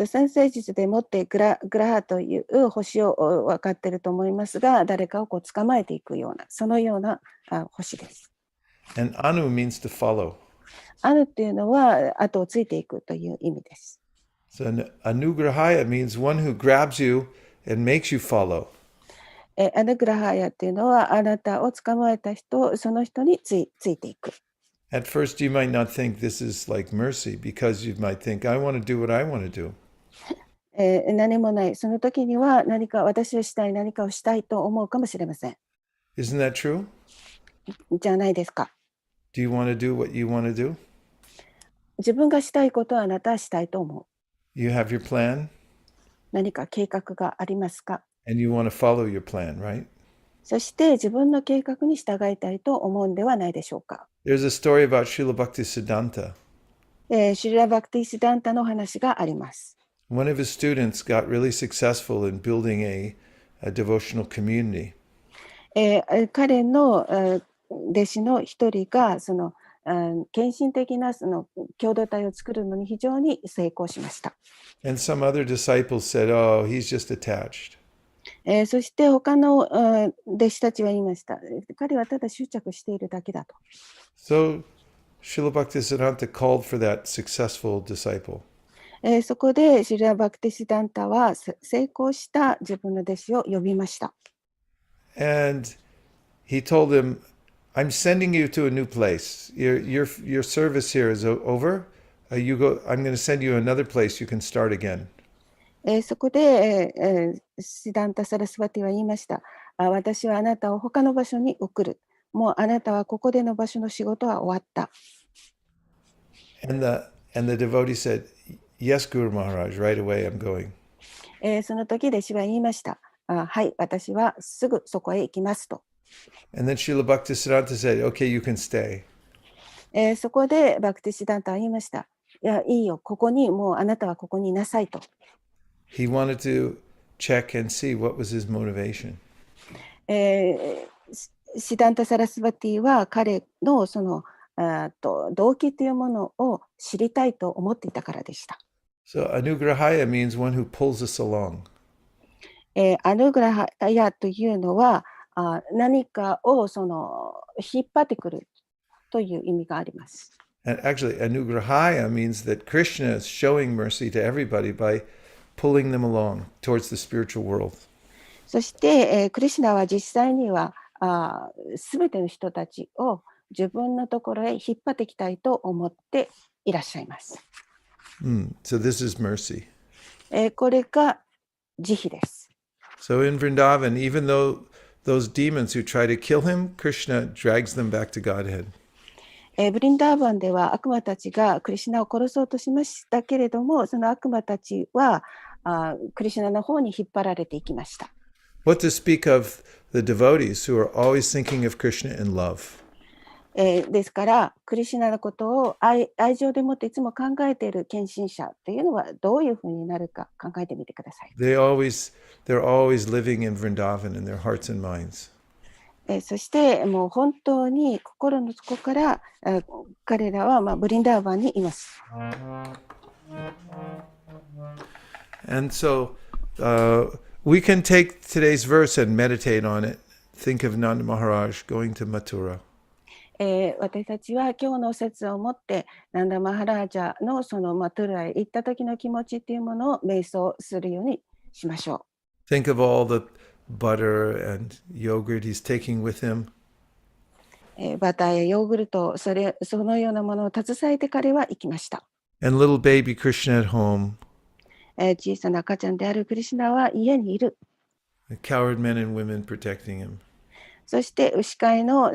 先生術でもってグラハという星を分かっていると思いますが、誰かをこう捕まえていくような、そのような星です。And anu means to follow. アヌっていうのは後をついていくという意味です。So anugrahaya means one who grabs you and makes you follow. アヌグラハヤっていうのはあなたを捕まえた人、その人についていく。At first, you might not think this is like mercy because you might think, I want to do what I want to do. 何もない。その時には何か私をしたい、何かをしたいと思うかもしれません。 Isn't that true? じゃないですか。 Do you want to do what you want to do? 自分がしたいことはあなたはしたいと思う。You have your plan 何か計画がありますか？ and you want to follow your plan, right? そして自分の計画に従いたいと思うんではないでしょうか。 There's a story about Srila Bhaktisiddhanta. シリラ・バクティシダンタの話があります。 One of his students got really successful in building a devotional community. 彼の弟子の一人がその献身的なその共同体を作るのに非常に成功しました。 And some other disciples said, oh, he's just attached. そして他の弟子たちは言いました。彼はただ執着しているだけだと。 So Srila Bhaktisiddhanta called for that successful disciple. そこでシリラ・バクティシダンタは成功した自分の弟子を呼びました。 And he told him, I'm sending you to a new place. Your service here is over. I'm going to send you another place you can start again. そこで、シダンタ・サラスバティは言いました。私はあなたを他の場所に送る。もうあなたはここでの場所の仕事は終わった。 And the devotee said, yes, Guru Maharaj, right away I'm going. その時弟子は言いました。はい、私はすぐそこへ行きますと。 And then Srila Bhaktisiddhanta said, okay, you can stay. そこでバクティシダンタは言いました。いや、いいよ、ここに、もうあなたはここにいなさいと。 He wanted to check and see what was his motivation. シダンタ・サラスバティは彼のその動機というものを知りたいと思っていたからでした。 So anugrahaya means one who pulls us along. アヌグラハヤというのは何かをその引っ張ってくるという意味があります。 And actually, anugrahaya means that Krishna is showing mercy to everybody by pulling them along towards the spiritual world. そして、クリシュナは実際にはすべての人たちを自分のところへ引っ張っていきたいと思っていらっしゃいます。So this is mercy. これが慈悲です。 So in Vrindavan, even though those demons who try to kill him, Krishna drags them back to Godhead. ブリンダーバンでは悪魔たちがクリシュナを殺そうとしましたけれども、その悪魔たちはクリシュナの方に引っ張られていきました。 What to speak of the devotees who are always thinking of Krishna in love? ですから、クリシュナのことを愛情でもっていつも考えている献身者というのはどういうふうになるか考えてみてください。They're always living in Vrindavan in their hearts and minds. そしてもう本当に心の底から彼らはブリンダーバンにいます。And so we can take today's verse and meditate on it. Think of Nanda Maharaj going to Mathura. 私たちは今日の説をもってナンダマハラージャのそのマトゥラへ行った時の気持ちというものを瞑想するようにしましょう。Think of all the butter and yogurt he's taking with him. バターやヨーグルト、そのようなものを携えて彼は行きました。And little baby Krishna at home. 小さな赤ちゃんであるクリシュナは家にいる。The coward men and women protecting him. そして牛飼いの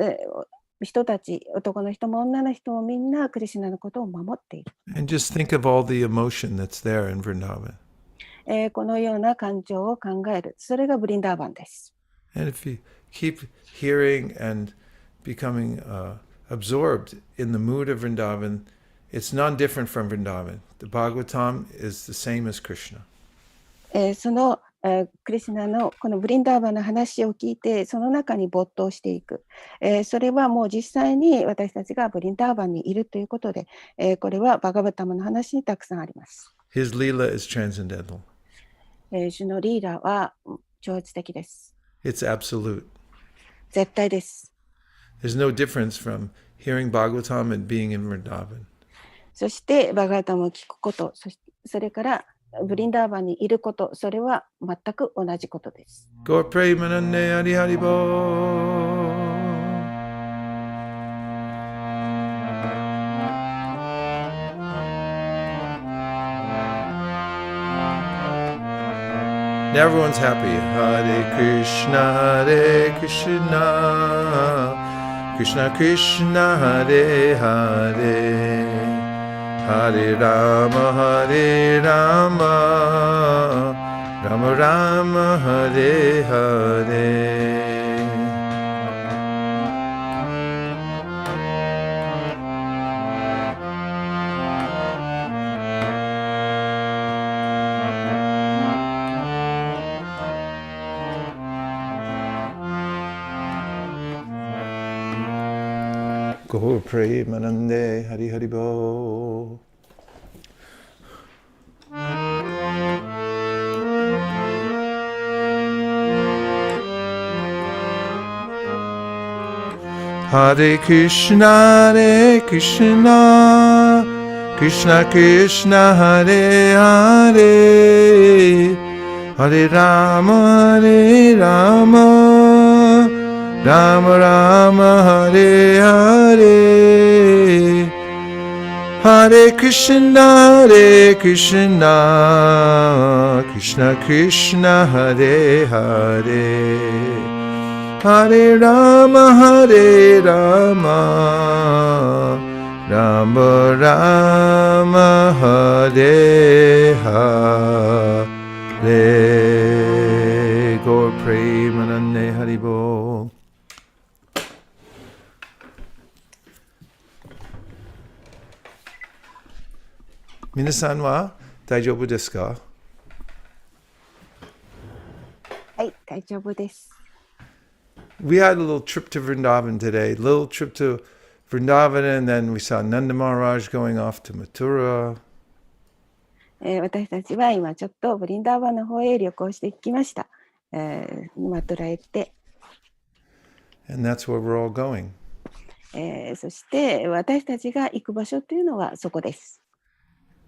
人たち、男の人も女の人もみんなクリシュナのことを守っている。And just think of all the emotion that's there in Vrindavan. このような感情を考える。それがブリンダーバンです。And if you keep hearing and becoming absorbed in the mood of Vrindavan, it's non-different from Vrindavan. The Bhagavatam is the same as Krishna. そのクリシュナのこのブリンダーバンの話を聞いてその中に没頭していく、それはもう実際に私たちがブリンダーバンにいるということで、これはバガバタマの話にたくさんあります。His lila is transcendental. 主のリーダーは超越的です。It's absolute. 絶対です。There's no difference from hearing Bhagavatam and being in Vrindavan. そしてバガバタマを聞くこと、それからブリンダーバンにいること、それは全く同じことです。Gaur Premanande Hari Hari Bo. Now everyone's happy. Hare Krishna, Krishna Krishna, Hare Hare, Hare Rama, Rama Rama, Hare Hare. Gaur Premanande Hari Hari Bo. Hare Krishna, Krishna Krishna, Hare Hare, Hare Rama, Rama Rama, Hare Hare, Hare Krishna, Krishna Krishna, Hare Hare, Hare Rama, Rama Rama, Hare Hare. Gaur Premanande Hari Bo. Minasan wa daijoubu desu ka? はい、大丈夫です。We had a little trip to Vrindavan today, little trip to Vrindavan, and then we saw Nanda Maharaj going off to Mathura. 私たちは今ちょっとブリンダーバンの方へ旅行してきました。マトゥラへ行って、And that's where we're all going. そして私たちが行く場所というのはそこです。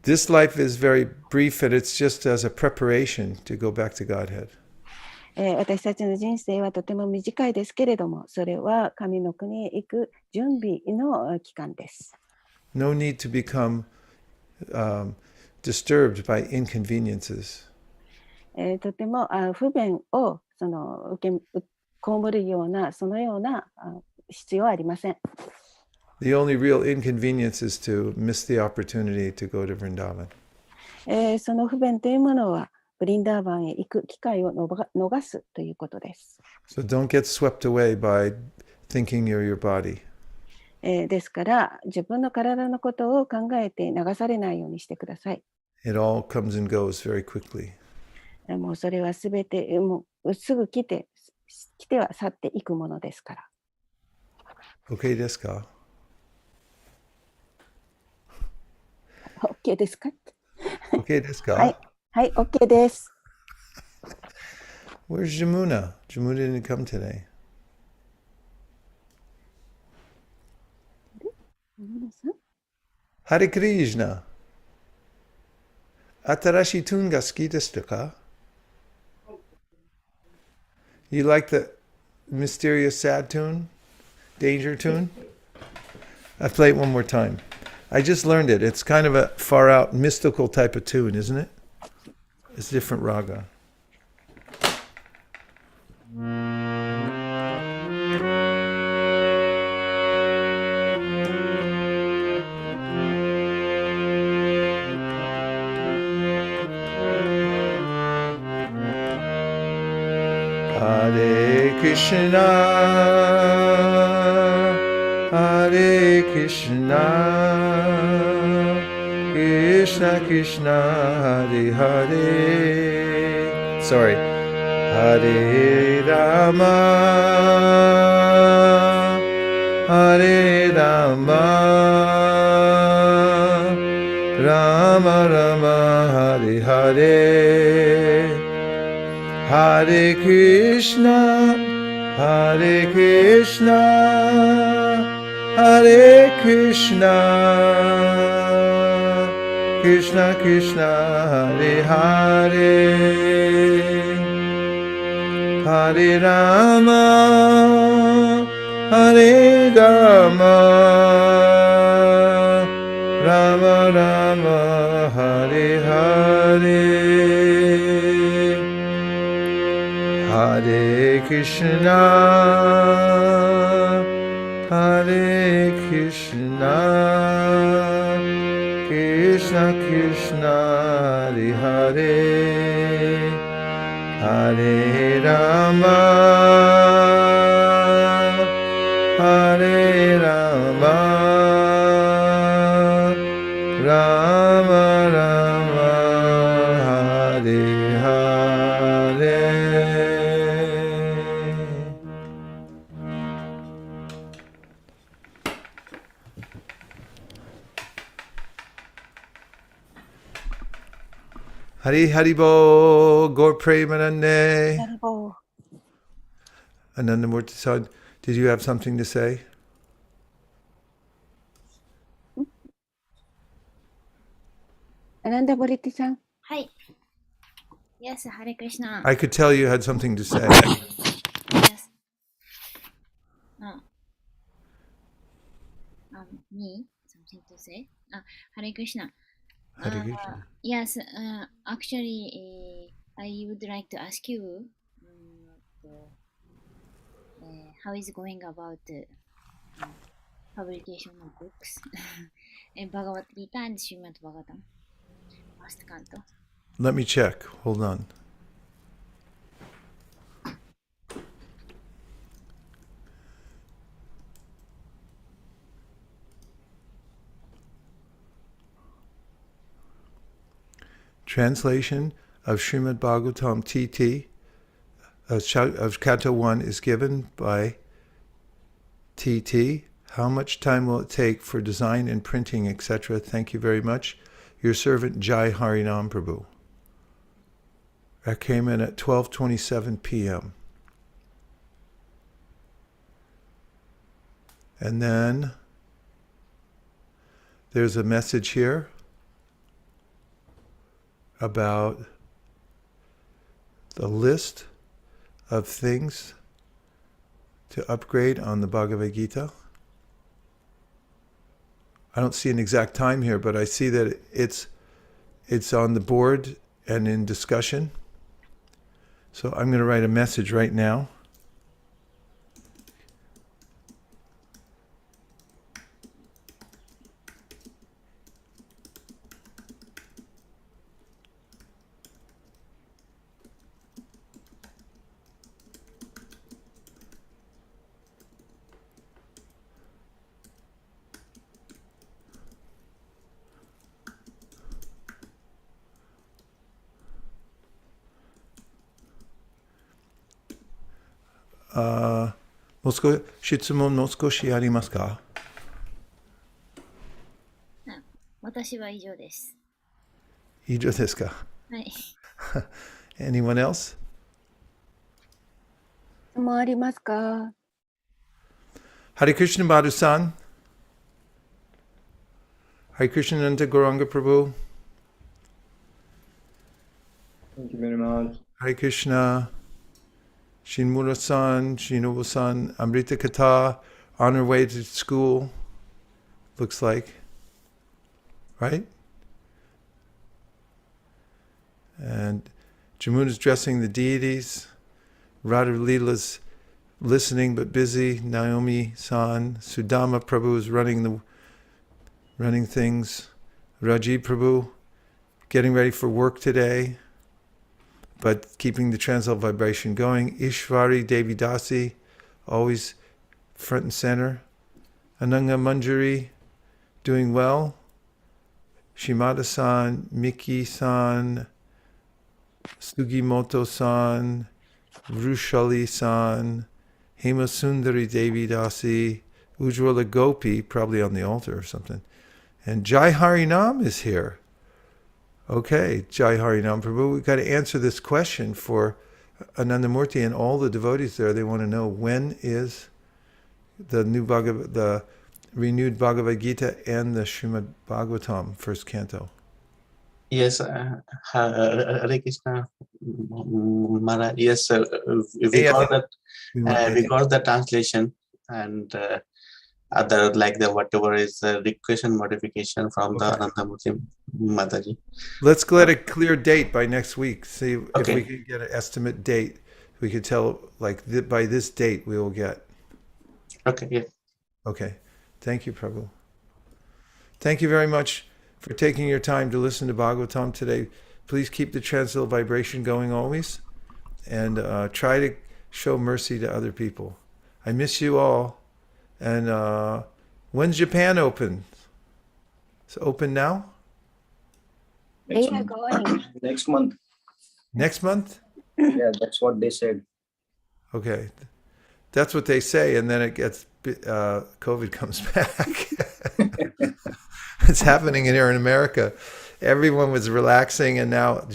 This life is very brief, and it's just as a preparation to go back to Godhead. 私たちの人生はとても短いですけれども、それは神の国へ行く準備の期間です。No need to become disturbed by inconveniences. とても不便を被るような、そのような必要はありません。The only real inconvenience is to miss the opportunity to go to Vrindavan. その不便というものは、ブリンダーバンへ行く機会を逃すということです。So don't get swept away by thinking you're your body. ですから自分の体のことを考えて流されないようにしてください。It all comes and goes very quickly. もうそれはすべてもうすぐ来ては去っていくものですから。Okay ですか? OK ですか? Okay ですか? はい、はい、OK です。Where's Jamuna? Jamuna didn't come today. ハレクリージナ。新しいトゥーンが好きでしたか? You like the mysterious sad tune? Danger tune? I play it one more time. I just learned it. It's kind of a far out mystical type of tune, isn't it? It's different raga. Hare Krishna, Hare Krishna, Krishna Krishna, Hare Hare. Sorry. Hare Rama, Hare Rama, Rama Rama, Hare Hare. Hare Krishna, Hare Krishna, Hare Krishna, Krishna Krishna, Hare Hare. Hare Rama, Hare Rama, Rama Rama, Hare Hare. Hare Krishna, Hare Krishna, Krishna Krishna, Hare Hare. Hare Rama, Hare Rama, Rama Rama, Hare Hare. Hari Haribo, Gaur Premanande. Anandamurti San, did you have something to say? Anandamurti san. はい。Yes, Hare Krishna. I could tell you had something to say. Yes. Me? Something to say? Hare Krishna. Hare Krishna. Yes, actually, I would like to ask you how is going about publication of books in Bhagavad Gita and Srimad Bhagavatam, first canto. Let me check. Hold on. Translation of Srimad Bhagavatam TT of Canto 1 is given by TT. How much time will it take for design and printing, etc.? Thank you very much. Your servant Jai Harinam Prabhu. That came in at 12:27 p.m. And then there's a message here about the list of things to upgrade on the Bhagavad Gita. I don't see an exact time here, but I see that it's on the board and in discussion. So I'm going to write a message right now. Shitsumon moskoshi arimasu ka? 私は以上です。 Ijo desu ka? はい。 Anyone else? 質問ありますか？ Hare Krishna Madhu-san. Hare Krishna Nanda Gauranga Prabhu. Thank you very much. Hare Krishna. Shinmura-san, Shinobu-san, Amrita Kata, on her way to school, looks like. Right? And Jamuna's dressing the deities. Radha Leela's listening but busy. Naomi-san, Sudama Prabhu is running things. Rajiv Prabhu getting ready for work today, but keeping the transcendental vibration going. Ishvari Devi Dasi, always front and center. Ananga Manjari, doing well. Shimada-san, Miki-san, Sugimoto-san, Rushali-san, Hemasundari Devi Dasi, Ujwala Gopi, probably on the altar or something. And Jai Harinam is here. Okay, Jai Harinam Prabhu, we've got to answer this question for Anandamurti and all the devotees there. They want to know, when is the renewed Bhagavad Gita and the Srimad Bhagavatam, first canto? Yes, Hare Krishna, Maharaj. Yes, we got that. We got the translation and other like the whatever is the request and modification from the Anandamurti Mataji. Let's get a clear date by next week. See if we can get an estimate date. We could tell like by this date we will get. Okay. Yes. Okay. Thank you, Prabhu. Thank you very much for taking your time to listen to Bhagavatam today. Please keep the transcendental vibration going always, and try to show mercy to other people. I miss you all. And when's Japan open? It's open now? They are going. Next month. Next month? Yeah, that's what they said. Okay. That's what they say, and then it gets COVID comes back. It's happening here in America. Everyone was relaxing, and now,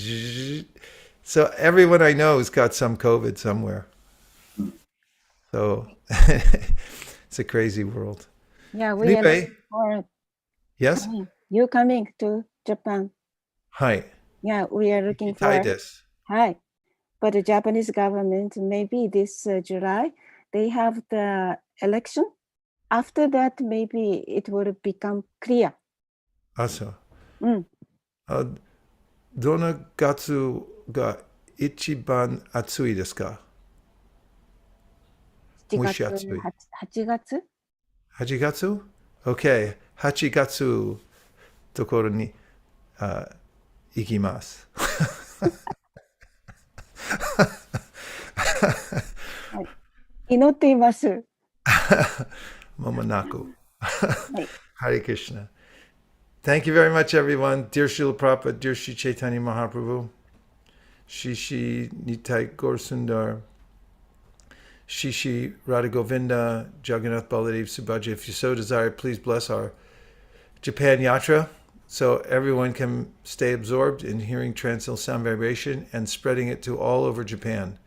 so everyone I know has got some COVID somewhere. So it's a crazy world. Yeah, we are looking forward. Yes? You coming to Japan? Hi. Yeah, we are looking forward. Hi. But the Japanese government, maybe this July, they have the election. After that, maybe it will become clear. So. どの月が一番暑いですか? 8月 8月? Okay. 8月ところに行きます。祈っています。まもなく。Hare Krishna. Thank you very much, everyone. Dear Srila Prabhupada, dear Sri Chaitanya Mahaprabhu, Shri Nitai Gaur Sundar, Shri Radha Govinda, Jagannath Baladev Subhaji. If you so desire, please bless our Japan Yatra so everyone can stay absorbed in hearing transcendental sound vibration and spreading it to all over Japan.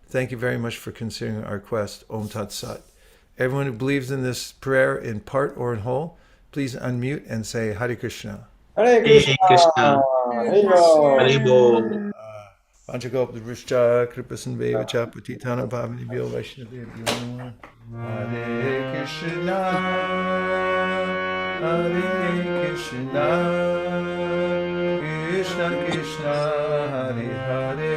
Thank you very much for considering our request. Om Tat Sat. Everyone who believes in this prayer in part or in whole, please unmute and say Hare Krishna. Hare Krishna. Hare Panchagopta Kripasanveva Chapatitanam Pavanibhyo Vaishnavibhyo Hare Krishna, Hare Krishna, Krishna Krishna, Hare Hare,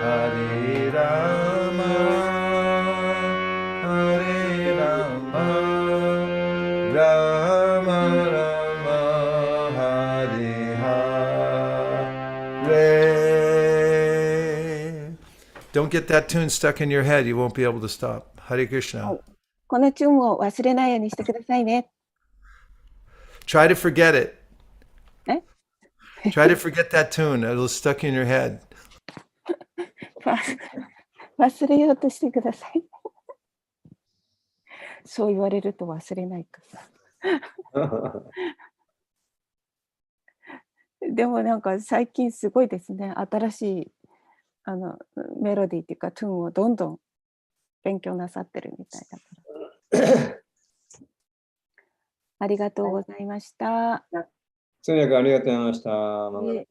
Hare Rama, Hare Rama, Rama Rama, Hare Hare. Don't get that tune stuck in your head. You won't be able to stop. Hare Krishna. このチューンを忘れないようにしてくださいね。Try to forget it. え Try to forget that tune. It'll stuck in your head. 忘れようとしてください。そう言われると忘れないか。でもなんか最近すごいですね。新しいメロディーっていうかトゥーンをどんどん勉強なさってるみたいだから。ありがとうございました。通訳ありがとうございました。いえ、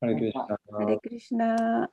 ハレクリシナ。ハレクリシナ。